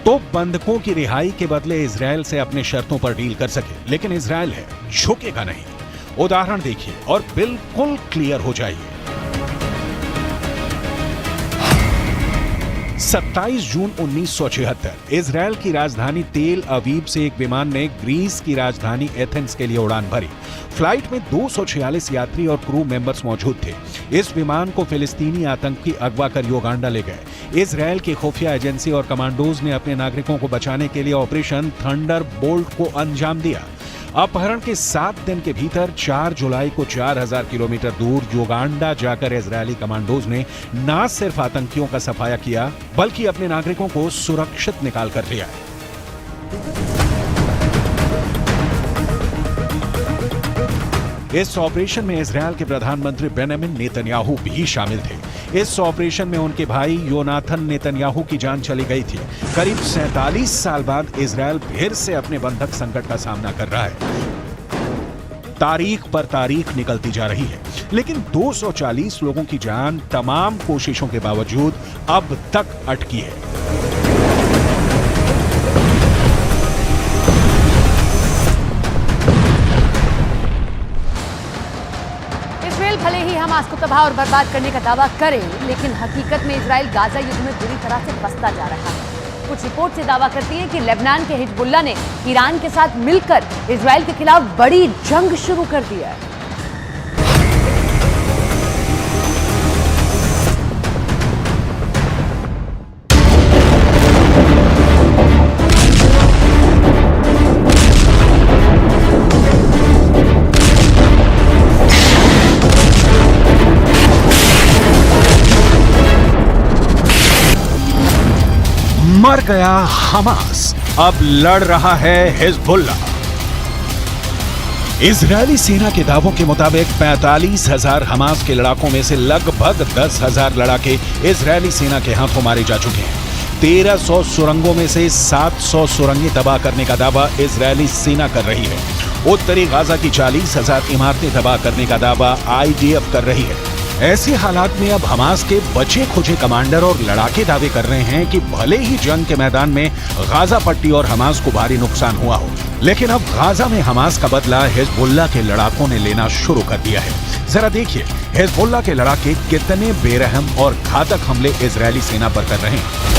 तो बंधकों की रिहाई के बदले इजरायल से अपने शर्तों पर डील कर सके, लेकिन इजरायल है, झुकेगा नहीं। उदाहरण देखिए और बिल्कुल क्लियर हो जाइए। 27 जून 1976 इजरायल की राजधानी तेल अवीव से एक विमान ने ग्रीस की राजधानी एथेंस के लिए उड़ान भरी। फ्लाइट में 246 यात्री और क्रू मेंबर्स मौजूद थे। इस विमान को फिलिस्तीनी आतंकी अगवा कर युगांडा ले गए। इजरायल की खुफिया एजेंसी और कमांडोज ने अपने नागरिकों को बचाने के लिए ऑपरेशन थंडरबोल्ट को अंजाम दिया। अपहरण के 7 दिन के भीतर 4 जुलाई को 4000 किलोमीटर दूर युगांडा जाकर इजरायली कमांडोज ने न सिर्फ आतंकियों का सफाया किया, बल्कि अपने नागरिकों को सुरक्षित निकाल कर लिया। इस ऑपरेशन में इजरायल के प्रधानमंत्री बेंजामिन नेतन्याहू भी शामिल थे। इस ऑपरेशन में उनके भाई योनाथन नेतन्याहू की जान चली गई थी। करीब 47 साल बाद इजरायल फिर से अपने बंधक संकट का सामना कर रहा है। तारीख पर तारीख निकलती जा रही है, लेकिन 240 लोगों की जान तमाम कोशिशों के बावजूद अब तक अटकी है। इजराइल भले ही हमास को तबाह और बर्बाद करने का दावा करे, लेकिन हकीकत में इजराइल गाजा युद्ध में बुरी तरह से फंसता जा रहा है। कुछ रिपोर्ट से दावा करती है कि लेबनान के हिजबुल्लाह ने ईरान के साथ मिलकर इजराइल के खिलाफ बड़ी जंग शुरू कर दी है। मर गया हमास, अब लड़ रहा है हिजबुल्लाह। इजरायली सेना के दावों के मुताबिक 45,000 हमास के लड़ाकों में से लगभग 10,000 लड़ाके इजरायली सेना के हाथों मारे जा चुके हैं। 1300 सुरंगों में से 700 सुरंगें तबाह करने का दावा इजरायली सेना कर रही है। उत्तरी गाजा की 40,000 इमारतें तबाह करने का दावा IDF कर रही है। ऐसे हालात में अब हमास के बचे खुचे कमांडर और लड़ाके दावे कर रहे हैं कि भले ही जंग के मैदान में गाजा पट्टी और हमास को भारी नुकसान हुआ हो, लेकिन अब गाजा में हमास का बदला हिजबुल्लाह के लड़ाकों ने लेना शुरू कर दिया है। जरा देखिए हिजबुल्लाह के लड़ाके कितने बेरहम और घातक हमले इजरायली सेना पर कर रहे हैं।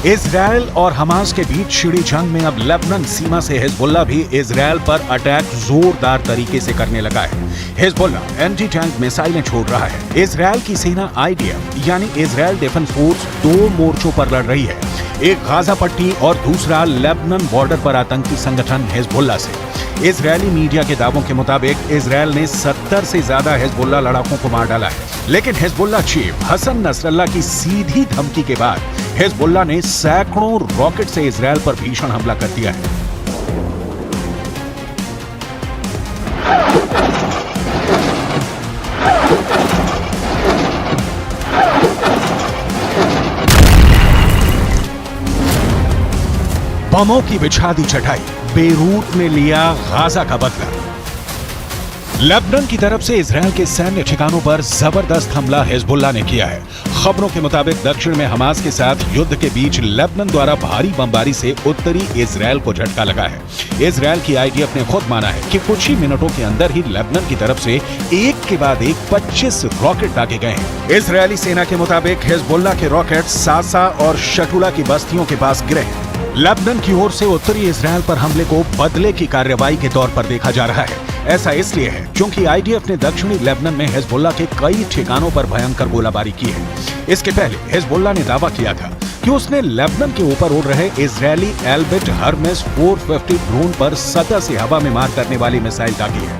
इजरायल और हमास के बीच छिड़ी जंग में अब लेबनान सीमा से हिजबुल्लाह भी इजरायल पर अटैक जोरदार तरीके से करने लगा है। हिजबुल्लाह एंटी टैंक मिसाइलें छोड़ रहा है। इजरायल की सेना IDF यानी इजरायल डिफेंस फोर्स 2 मोर्चों पर लड़ रही है, एक गाजा पट्टी और दूसरा लेबनान बॉर्डर पर आतंकी संगठन हिजबुल्लाह से। इजरायली मीडिया के दावों के मुताबिक इजरायल ने 70 से ज्यादा हिजबुल्लाह लड़ाकों को मार डाला है, लेकिन हिजबुल्लाह चीफ हसन नसरल्लाह की सीधी धमकी के बाद हिजबुल्लाह ने सैकड़ों रॉकेट से इजरायल पर भीषण हमला कर दिया है। बमों की बिछा दी चटाई, बेरूत ने लिया गाजा का बदला। लेबनान की तरफ से इजरायल के सैन्य ठिकानों पर जबरदस्त हमला हिजबुल्लाह ने किया है। खबरों के मुताबिक दक्षिण में हमास के साथ युद्ध के बीच लेबनान द्वारा भारी बमबारी से उत्तरी इजरायल को झटका लगा है। इजरायल की IDF ने खुद माना है कि कुछ ही मिनटों के अंदर ही लेबनान की तरफ से एक के बाद एक 25 रॉकेट दागे गए हैं। इजरायली सेना के मुताबिक हिजबुल्लाह के रॉकेट सासा और शटुला की बस्तियों के पास गिरे हैं। लेबनान की ओर से उत्तरी इजरायल पर हमले को बदले की कार्रवाई के तौर पर देखा जा रहा है। ऐसा इसलिए है क्योंकि IDF ने दक्षिणी लेबनान में हिजबुल्लाह के कई ठिकानों पर भयंकर गोलाबारी की है। इसके पहले हिजबुल्लाह ने दावा किया था कि उसने लेबनान के ऊपर उड़ रहे इजरायली एल्बिट हर्मेस 450 ड्रोन पर सतह से हवा में मार करने वाली मिसाइल दागी है।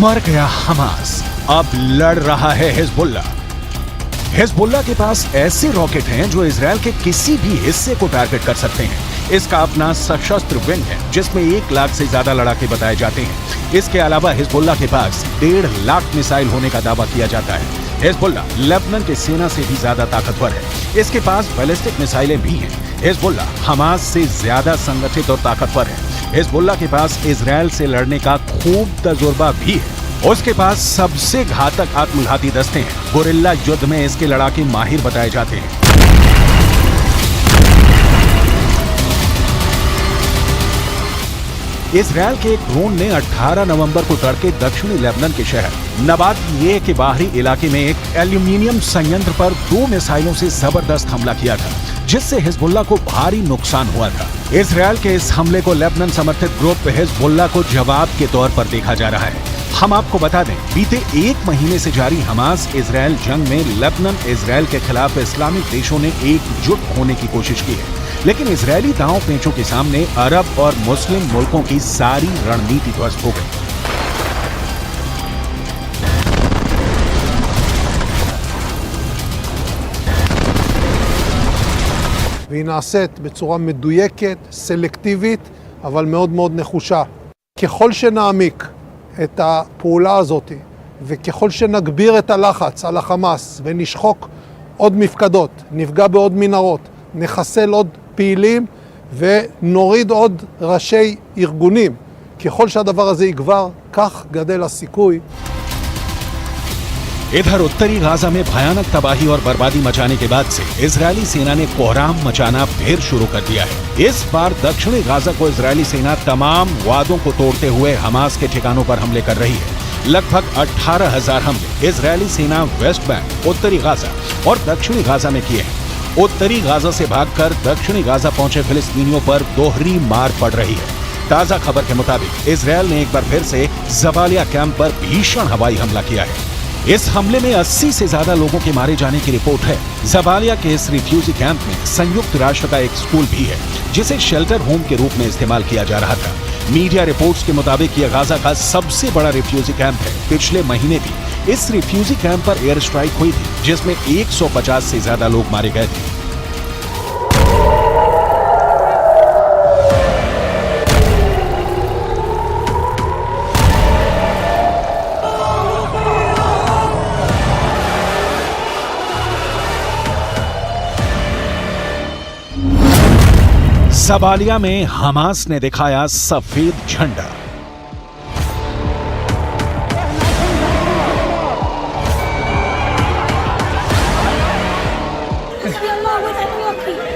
मर गया हमास, अब लड़ रहा है हिजबुल्लाह। हिजबुल्लाह के पास ऐसे रॉकेट हैं जो इजरायल के किसी भी हिस्से को टारगेट कर सकते हैं। इसका अपना सशस्त्र विंग है जिसमें 1 लाख से ज्यादा लड़ाके बताए जाते हैं। इसके अलावा हिजबुल्लाह के पास 1.5 लाख मिसाइल होने का दावा किया जाता है। हिजबुल्लाह लेबनान की सेना से भी ज्यादा ताकतवर है। इसके पास बैलिस्टिक मिसाइलें भी हैं। हिजबुल्लाह हमास से ज्यादा संगठित और ताकतवर है। हिजबुल्लाह के पास इजरायल से लड़ने का खूब तजुर्बा भी है। उसके पास सबसे घातक आत्मघाती दस्ते हैं। गुरिल्ला युद्ध में इसके लड़ाके माहिर बताए जाते हैं। इजरायल के एक ड्रोन ने 18 नवंबर को तड़के दक्षिणी लेबनान के शहर नबातिये के बाहरी इलाके में एक एल्यूमिनियम संयंत्र पर 2 मिसाइलों से जबरदस्त हमला किया था, जिससे हिजबुल्लाह को भारी नुकसान हुआ था। इजरायल के इस हमले को लेबनान समर्थित ग्रुप हिजबुल्लाह को जवाब के तौर पर देखा जा रहा है। हम आपको बता दें, बीते 1 महीने से जारी हमास इजरायल जंग में लेबनान इजरायल के खिलाफ इस्लामिक देशों ने एकजुट होने की कोशिश की है, लेकिन इजरायली दांव पेंचों के सामने अरब और मुस्लिम मुल्कों की सारी रणनीति ध्वस्त हो गई। והיא נעשית בצורה מדויקת, סלקטיבית, אבל מאוד מאוד נחושה. ככל שנעמיק את הפעולה הזאת, וככל שנגביר את הלחץ על החמאס ונשחוק עוד מפקדות, נפגע בעוד מנהרות, נחסל עוד פעילים ונוריד עוד ראשי ארגונים, ככל שהדבר הזה יגבר, כך גדל הסיכוי. इधर उत्तरी गाजा में भयानक तबाही और बर्बादी मचाने के बाद से इजरायली सेना ने कोहराम मचाना फिर शुरू कर दिया है। इस बार दक्षिणी गाजा को इजरायली सेना तमाम वादों को तोड़ते हुए हमास के ठिकानों पर हमले कर रही है। लगभग 18,000 हमले इजरायली सेना वेस्ट बैंक, उत्तरी गाजा और दक्षिणी गाजा में किए हैं। उत्तरी गाजा से भागकर दक्षिणी गाजा पहुंचे फिलिस्तीनियों पर दोहरी मार पड़ रही है। ताजा खबर के मुताबिक इजरायल ने एक बार फिर से जबालिया कैंप पर भीषण हवाई हमला किया है। इस हमले में 80 से ज्यादा लोगों के मारे जाने की रिपोर्ट है। जबालिया के इस रिफ्यूजी कैंप में संयुक्त राष्ट्र का एक स्कूल भी है, जिसे शेल्टर होम के रूप में इस्तेमाल किया जा रहा था। मीडिया रिपोर्ट्स के मुताबिक यह गाजा का सबसे बड़ा रिफ्यूजी कैंप है। पिछले महीने भी इस रिफ्यूजी कैंप पर एयर स्ट्राइक हुई थी, जिसमें 150 से ज्यादा लोग मारे गए थे। जबालिया में हमास ने दिखाया सफेद झंडा।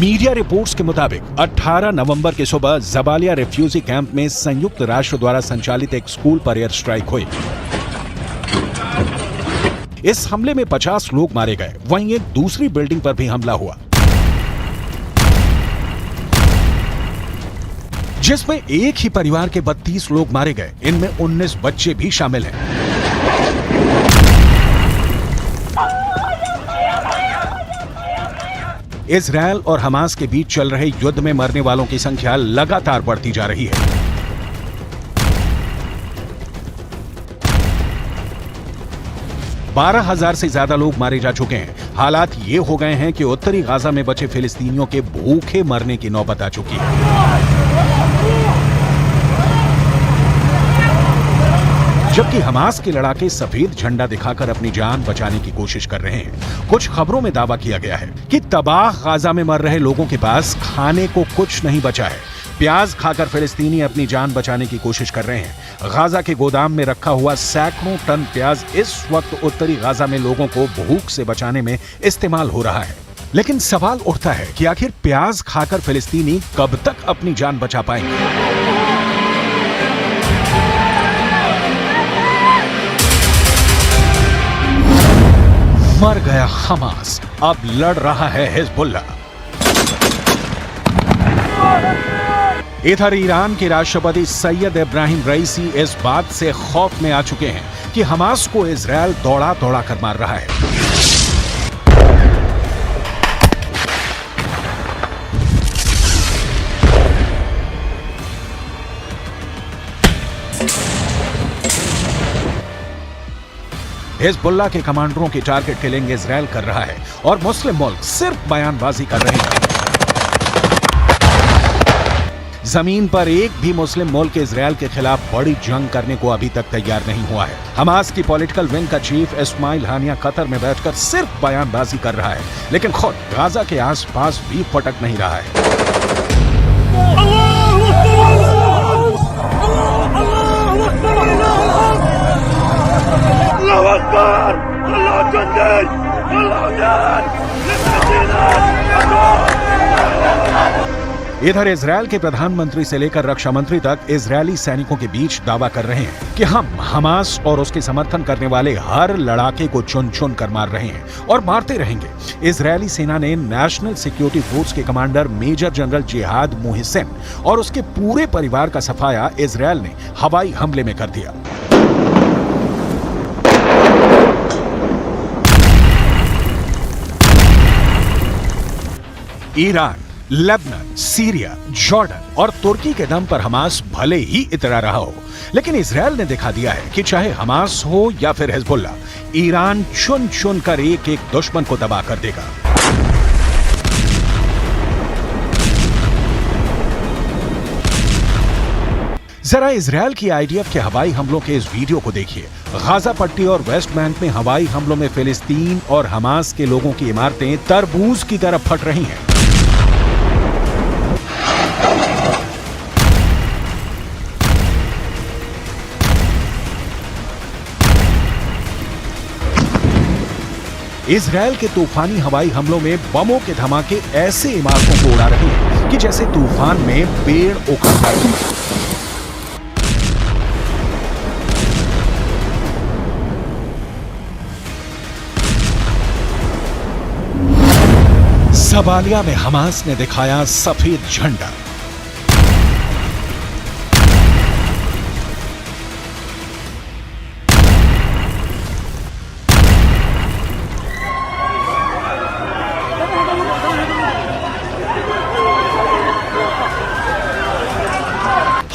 मीडिया रिपोर्ट्स के मुताबिक 18 नवंबर की सुबह जबालिया रिफ्यूजी कैंप में संयुक्त राष्ट्र द्वारा संचालित एक स्कूल पर एयर स्ट्राइक हुई। इस हमले में 50 लोग मारे गए। वहीं एक दूसरी बिल्डिंग पर भी हमला हुआ, जिसमें एक ही परिवार के 32 लोग मारे गए। इनमें 19 बच्चे भी शामिल हैं। इजरायल और हमास के बीच चल रहे युद्ध में मरने वालों की संख्या लगातार बढ़ती जा रही है। बारह 12,000 से ज्यादा लोग मारे जा चुके हैं। हालात ये हो गए हैं कि उत्तरी गाजा में बचे फिलिस्तीनियों के भूखे मरने की नौबत आ चुकी है। जबकि हमास के लड़ाके सफेद झंडा दिखाकर अपनी जान बचाने की कोशिश कर रहे हैं। कुछ खबरों में दावा किया गया है कि तबाह गाजा में मर रहे लोगों के पास खाने को कुछ नहीं बचा है। प्याज खाकर फिलिस्तीनी अपनी जान बचाने की कोशिश कर रहे हैं। गाजा के गोदाम में रखा हुआ सैकड़ों टन प्याज इस वक्त उत्तरी गाजा में लोगों को भूख से बचाने में इस्तेमाल हो रहा है। लेकिन सवाल उठता है कि आखिर प्याज खाकर फिलिस्तीनी कब तक अपनी जान बचा पाएंगे? मर गया हमास, अब लड़ रहा है हिजबुल्ला। इधर ईरान के राष्ट्रपति सैयद इब्राहिम रईसी इस बात से खौफ में आ चुके हैं कि हमास को इजरायल दौड़ा दौड़ा कर मार रहा है। हिजबुल्ला के कमांडरों की टारगेट किलिंग इजरायल कर रहा है और मुस्लिम मुल्क सिर्फ बयानबाजी कर रहे हैं। जमीन पर एक भी मुस्लिम मुल्क इजरायल के खिलाफ बड़ी जंग करने को अभी तक तैयार नहीं हुआ है। हमास की पॉलिटिकल विंग का चीफ इस्माइल हानिया कतर में बैठकर सिर्फ बयानबाजी कर रहा है, लेकिन खुद गाजा के आसपास भी फटक नहीं रहा है। इधर इजरायल के प्रधानमंत्री से लेकर रक्षा मंत्री तक इजरायली सैनिकों के बीच दावा कर रहे हैं कि हम हमास और उसके समर्थन करने वाले हर लड़ाके को चुन चुन कर मार रहे हैं और मारते रहेंगे। इजरायली सेना ने नेशनल सिक्योरिटी फोर्स के कमांडर मेजर जनरल जिहाद मोहसिन और उसके पूरे परिवार का सफाया इजरायल ने हवाई हमले में कर दिया। ईरान, लेबनान, सीरिया, जॉर्डन और तुर्की के दम पर हमास भले ही इतरा रहा हो, लेकिन इजरायल ने दिखा दिया है कि चाहे हमास हो या फिर हिजबुल्ला, ईरान चुन चुन कर एक एक दुश्मन को तबाह कर देगा। जरा इजरायल की आईडीएफ के हवाई हमलों के इस वीडियो को देखिए। गाजा पट्टी और वेस्ट बैंक में हवाई हमलों में फिलिस्तीन और हमास के लोगों की इमारतें तरबूज की तरह फट रही हैं। इजरायल के तूफानी हवाई हमलों में बमों के धमाके ऐसे इमारतों को उड़ा रहे हैं कि जैसे तूफान में पेड़ उखड़ रहे हैं। जबालिया में हमास ने दिखाया सफेद झंडा।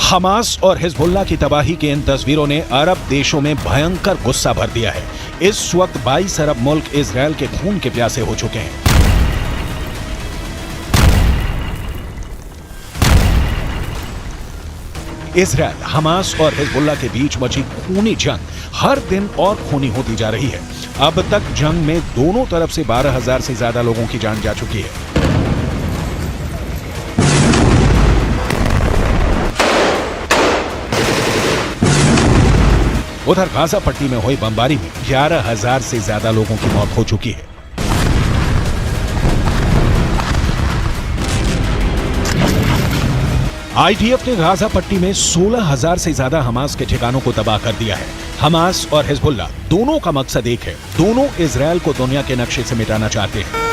हमास और हिजबुल्ला की तबाही की इन तस्वीरों ने अरब देशों में भयंकर गुस्सा भर दिया है। इस वक्त 22 अरब मुल्क इजरायल के खून के प्यासे हो चुके हैं। इजरायल, हमास और हिजबुल्ला के बीच मची खूनी जंग हर दिन और खूनी होती जा रही है। अब तक जंग में दोनों तरफ से 12,000 से ज्यादा लोगों की जान जा चुकी है। उधर गाजा पट्टी में हुई बमबारी में 11,000 से ज्यादा लोगों की मौत हो चुकी है। आईडीएफ ने गाजा पट्टी में 16,000 से ज्यादा हमास के ठिकानों को तबाह कर दिया है। हमास और हिजबुल्ला दोनों का मकसद एक है, दोनों इजरायल को दुनिया के नक्शे से मिटाना चाहते हैं।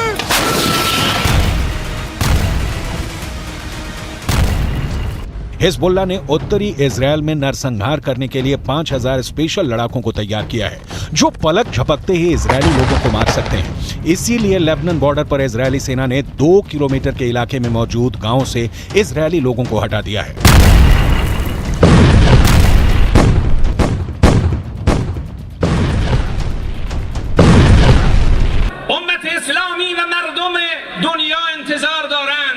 हिजबुल्ला ने उत्तरी इजरायल में नरसंहार करने के लिए 5,000 स्पेशल लड़ाकों को तैयार किया है, जो पलक झपकते ही इजरायली लोगों को मार सकते हैं। इसीलिए लेबनान बॉर्डर पर इजरायली सेना ने 2 किलोमीटर के इलाके में मौजूद गांवों से इजरायली लोगों को हटा दिया है। उम्मत इस्लामी व मर्दम दुनिया इंतजार दौरान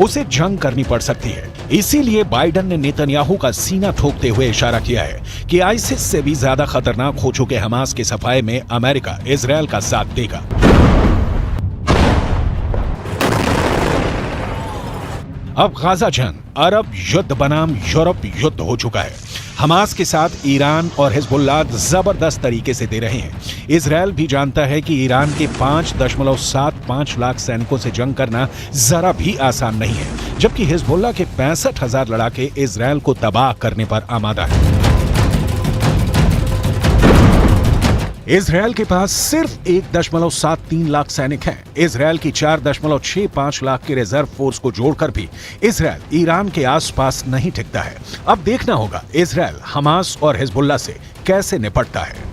उसे जंग करनी पड़ सकती है। इसीलिए बाइडन ने नेतन्याहू का सीना ठोकते हुए इशारा किया है कि आईसिस से भी ज्यादा खतरनाक हो चुके हमास के सफाये में अमेरिका इजरायल का साथ देगा। अब गाजा जंग अरब युद्ध बनाम यूरोप युद्ध हो चुका है। हमास के साथ ईरान और हिजबुल्ला जबरदस्त तरीके से दे रहे हैं। इजरायल भी जानता है कि ईरान के 5.75 लाख सैनिकों से जंग करना जरा भी आसान नहीं है, जबकि हिजबुल्ला के 65,000 लड़ाके इजरायल को तबाह करने पर आमादा है। इजरायल के पास सिर्फ 1.73 लाख सैनिक हैं। इजरायल की 4.65 लाख की रिजर्व फोर्स को जोड़कर भी इजरायल ईरान के आसपास नहीं टिकता है। अब देखना होगा इजरायल हमास और हिजबुल्ला से कैसे निपटता है।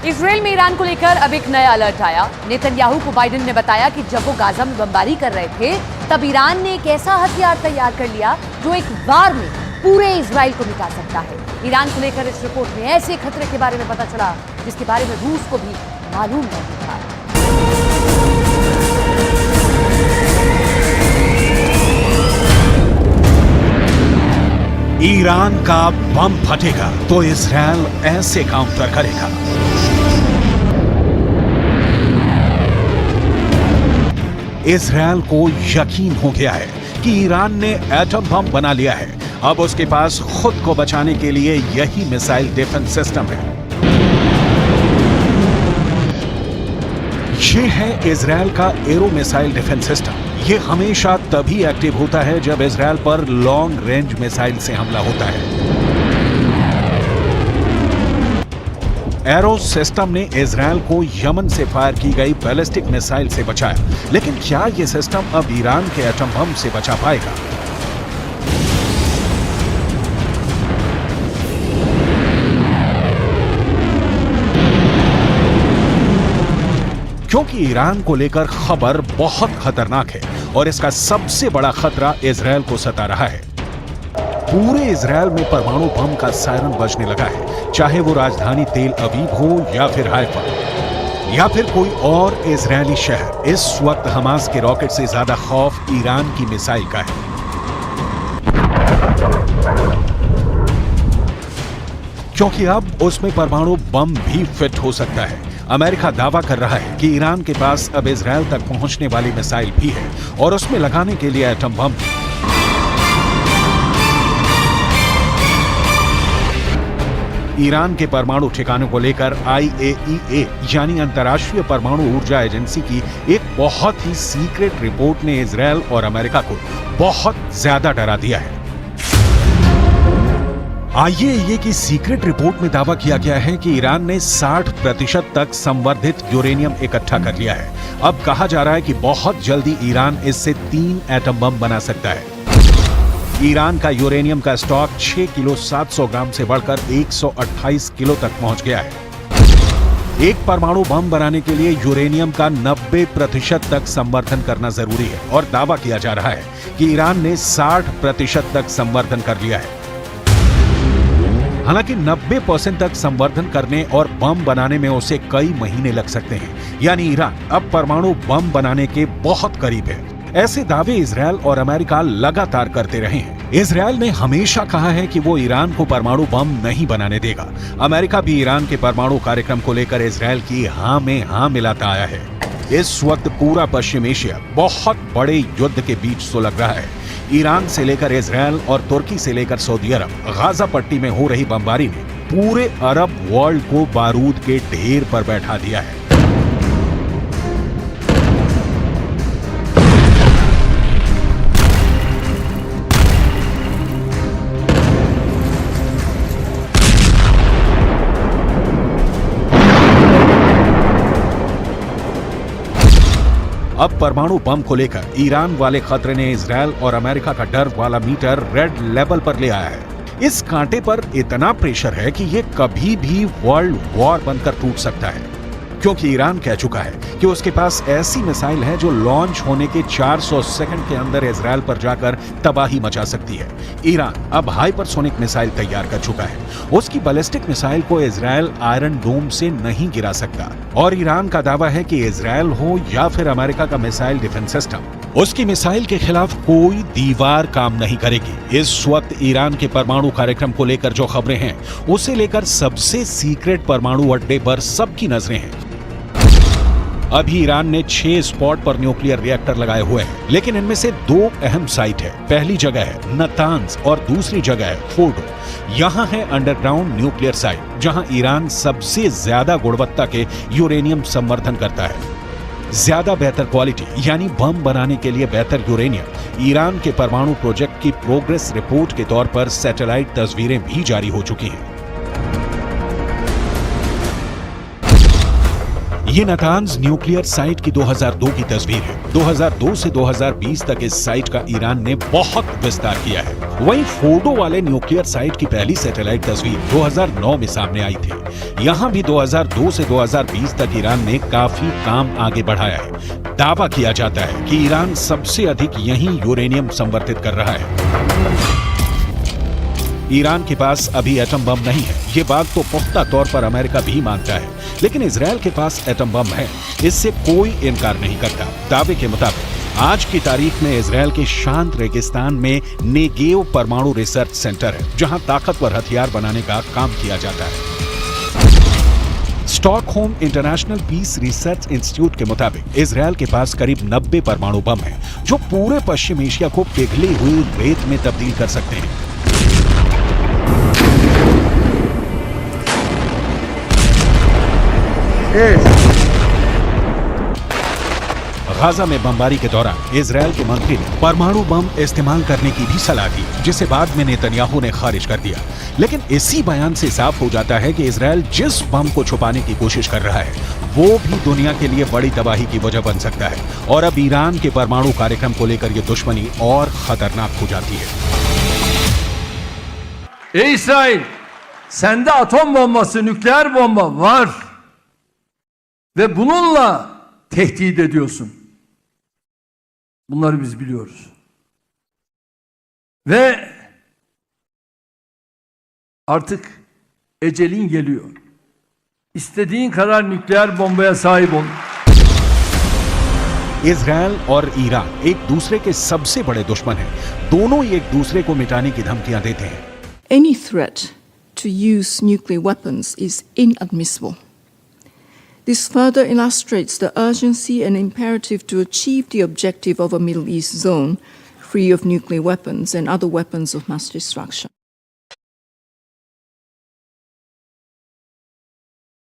इजरायल में ईरान को लेकर अब एक नया अलर्ट आया। नेतन्याहू को बाइडेन ने बताया कि जब वो गाजा में बमबारी कर रहे थे, तब ईरान ने एक ऐसा हथियार तैयार कर लिया जो एक बार में पूरे इजरायल को मिटा सकता है। ईरान को लेकर इस रिपोर्ट में ऐसे खतरे के बारे में पता चला जिसके बारे में रूस को भी मालूम नहीं था। ईरान का बम फटेगा तो इजरायल ऐसे काउंटर करेगा। इजरायल को यकीन हो गया है कि ईरान ने एटम बम बना लिया है। अब उसके पास खुद को बचाने के लिए यही मिसाइल डिफेंस सिस्टम है। ये है इजरायल का एरो मिसाइल डिफेंस सिस्टम। ये हमेशा तभी एक्टिव होता है जब इजरायल पर लॉन्ग रेंज मिसाइल से हमला होता है। एरो सिस्टम ने इजरायल को यमन से फायर की गई बैलिस्टिक मिसाइल से बचाया, लेकिन क्या यह सिस्टम अब ईरान के एटम बम से बचा पाएगा? क्योंकि ईरान को लेकर खबर बहुत खतरनाक है और इसका सबसे बड़ा खतरा इजरायल को सता रहा है। पूरे इजरायल में परमाणु बम का सायरन बजने लगा है, चाहे वो राजधानी तेल अवीव हो या फिर हाइफा या फिर कोई और इजरायली शहर। इस वक्त हमास के रॉकेट से ज्यादा खौफ ईरान की मिसाइल का है। क्योंकि अब उसमें परमाणु बम भी फिट हो सकता है। अमेरिका दावा कर रहा है कि ईरान के पास अब इजरायल तक पहुंचने वाली मिसाइल भी है और उसमें लगाने के लिए एटम बम भी। ईरान के परमाणु ठिकानों को लेकर IAEA यानी अंतर्राष्ट्रीय परमाणु ऊर्जा एजेंसी की एक बहुत ही सीक्रेट रिपोर्ट ने इजरायल और अमेरिका को बहुत ज्यादा डरा दिया है। IAEA की सीक्रेट रिपोर्ट में दावा किया गया है कि ईरान ने 60% तक संवर्धित यूरेनियम इकट्ठा कर लिया है। अब कहा जा रहा है कि बहुत जल्दी ईरान इससे 3 एटम बम बना सकता है। ईरान का यूरेनियम का स्टॉक 6 किलो 700 ग्राम से बढ़कर 128 किलो तक पहुंच गया है। एक परमाणु बम बनाने के लिए यूरेनियम का 90% तक संवर्धन करना जरूरी है और दावा किया जा रहा है कि ईरान ने 60% तक संवर्धन कर लिया है। हालांकि 90% तक संवर्धन करने और बम बनाने में उसे कई महीने लग सकते हैं, यानी ईरान अब परमाणु बम बनाने के बहुत करीब है। ऐसे दावे इजरायल और अमेरिका लगातार करते रहे हैं। इजरायल ने हमेशा कहा है कि वो ईरान को परमाणु बम नहीं बनाने देगा। अमेरिका भी ईरान के परमाणु कार्यक्रम को लेकर इजरायल की हां में हां मिलाता आया है। इस वक्त पूरा पश्चिम एशिया बहुत बड़े युद्ध के बीच सुलग रहा है। ईरान से लेकर इजरायल और तुर्की से लेकर सऊदी अरब, गाजा पट्टी में हो रही बमबारी ने पूरे अरब वर्ल्ड को बारूद के ढेर पर बैठा दिया है। अब परमाणु बम को लेकर ईरान वाले खतरे ने इजरायल और अमेरिका का डर वाला मीटर रेड लेवल पर ले आया है। इस कांटे पर इतना प्रेशर है कि ये कभी भी वर्ल्ड वॉर बनकर टूट सकता है, क्योंकि ईरान कह चुका है कि उसके पास ऐसी मिसाइल है जो लॉन्च होने के 400 सेकंड के अंदर इजरायल पर जाकर तबाही मचा सकती है। ईरान अब हाइपरसोनिक मिसाइल तैयार कर चुका है। उसकी बैलिस्टिक मिसाइल को इजरायल आयरन डोम से नहीं गिरा सकता और ईरान का दावा है कि इजरायल हो या फिर अमेरिका का मिसाइल डिफेंस सिस्टम, उसकी मिसाइल के खिलाफ कोई दीवार काम नहीं करेगी। इस वक्त ईरान के परमाणु कार्यक्रम को लेकर जो खबरें हैं, उसे लेकर सबसे सीक्रेट परमाणु अड्डे पर सबकी नजरें हैं। अभी ईरान ने 6 स्पॉट पर न्यूक्लियर रिएक्टर लगाए हुए हैं, लेकिन इनमें से 2 अहम साइट है। पहली जगह है नतांज और दूसरी जगह है फोर्डो। यहाँ है अंडरग्राउंड न्यूक्लियर साइट, जहां ईरान सबसे ज्यादा गुणवत्ता के यूरेनियम संवर्धन करता है। ज्यादा बेहतर क्वालिटी यानी बम बनाने के लिए बेहतर यूरेनियम ईरान के परमाणु प्रोजेक्ट की प्रोग्रेस रिपोर्ट के तौर पर सैटेलाइट तस्वीरें भी जारी हो चुकी हैं। ये नतांज न्यूक्लियर साइट की 2002 की तस्वीर है। 2002 से 2020 तक इस साइट का ईरान ने बहुत विस्तार किया है। वहीं फोर्डो वाले न्यूक्लियर साइट की पहली सैटेलाइट तस्वीर 2009 में सामने आई थी। यहाँ भी 2002 से 2020 तक ईरान ने काफी काम आगे बढ़ाया है। दावा किया जाता है कि ईरान सबसे अधिक यहीं यूरेनियम संवर्धित कर रहा है। ईरान के पास अभी एटम बम नहीं है, ये बात तो पुख्ता तौर पर अमेरिका भी मानता है, लेकिन इजरायल के पास एटम बम है, इससे कोई इनकार नहीं करता। दावे के मुताबिक आज की तारीख में इजरायल के शांत रेगिस्तान में नेगेव परमाणु रिसर्च सेंटर है, जहां ताकतवर हथियार बनाने का काम किया जाता है। Stockholm International Peace Research Institute के मुताबिक इजरायल के पास करीब 90 परमाणु बम हैं, जो पूरे पश्चिम एशिया को पिघली हुई रेत में तब्दील कर सकते हैं। गाजा में बमबारी के दौरान इजरायल के मंत्री ने परमाणु बम इस्तेमाल करने की भी सलाह दी, जिसे बाद में नेतन्याहू ने खारिज कर दिया। लेकिन इसी बयान से साफ हो जाता है कि इजरायल जिस बम को छुपाने की कोशिश कर रहा है, वो भी दुनिया के लिए बड़ी तबाही की वजह बन सकता है। और अब ईरान के परमाणु कार्यक्रम को लेकर ये दुश्मनी और खतरनाक हो जाती है। İsrail, sende atom bombası, nükleer bomba var ve bununla tehdit ediyorsun. Bunları biz biliyoruz. Ve artık ecelin geliyor. İstediğin kadar nükleer bombaya sahip ol. Israel और ईरान एक दूसरे के सबसे बड़े दुश्मन हैं। दोनों ही एक दूसरे को मिटाने की धमकियां देते हैं। Any threat to use nuclear weapons is inadmissible. This further illustrates the urgency and imperative to achieve the objective of a Middle East zone free of nuclear weapons and other weapons of mass destruction.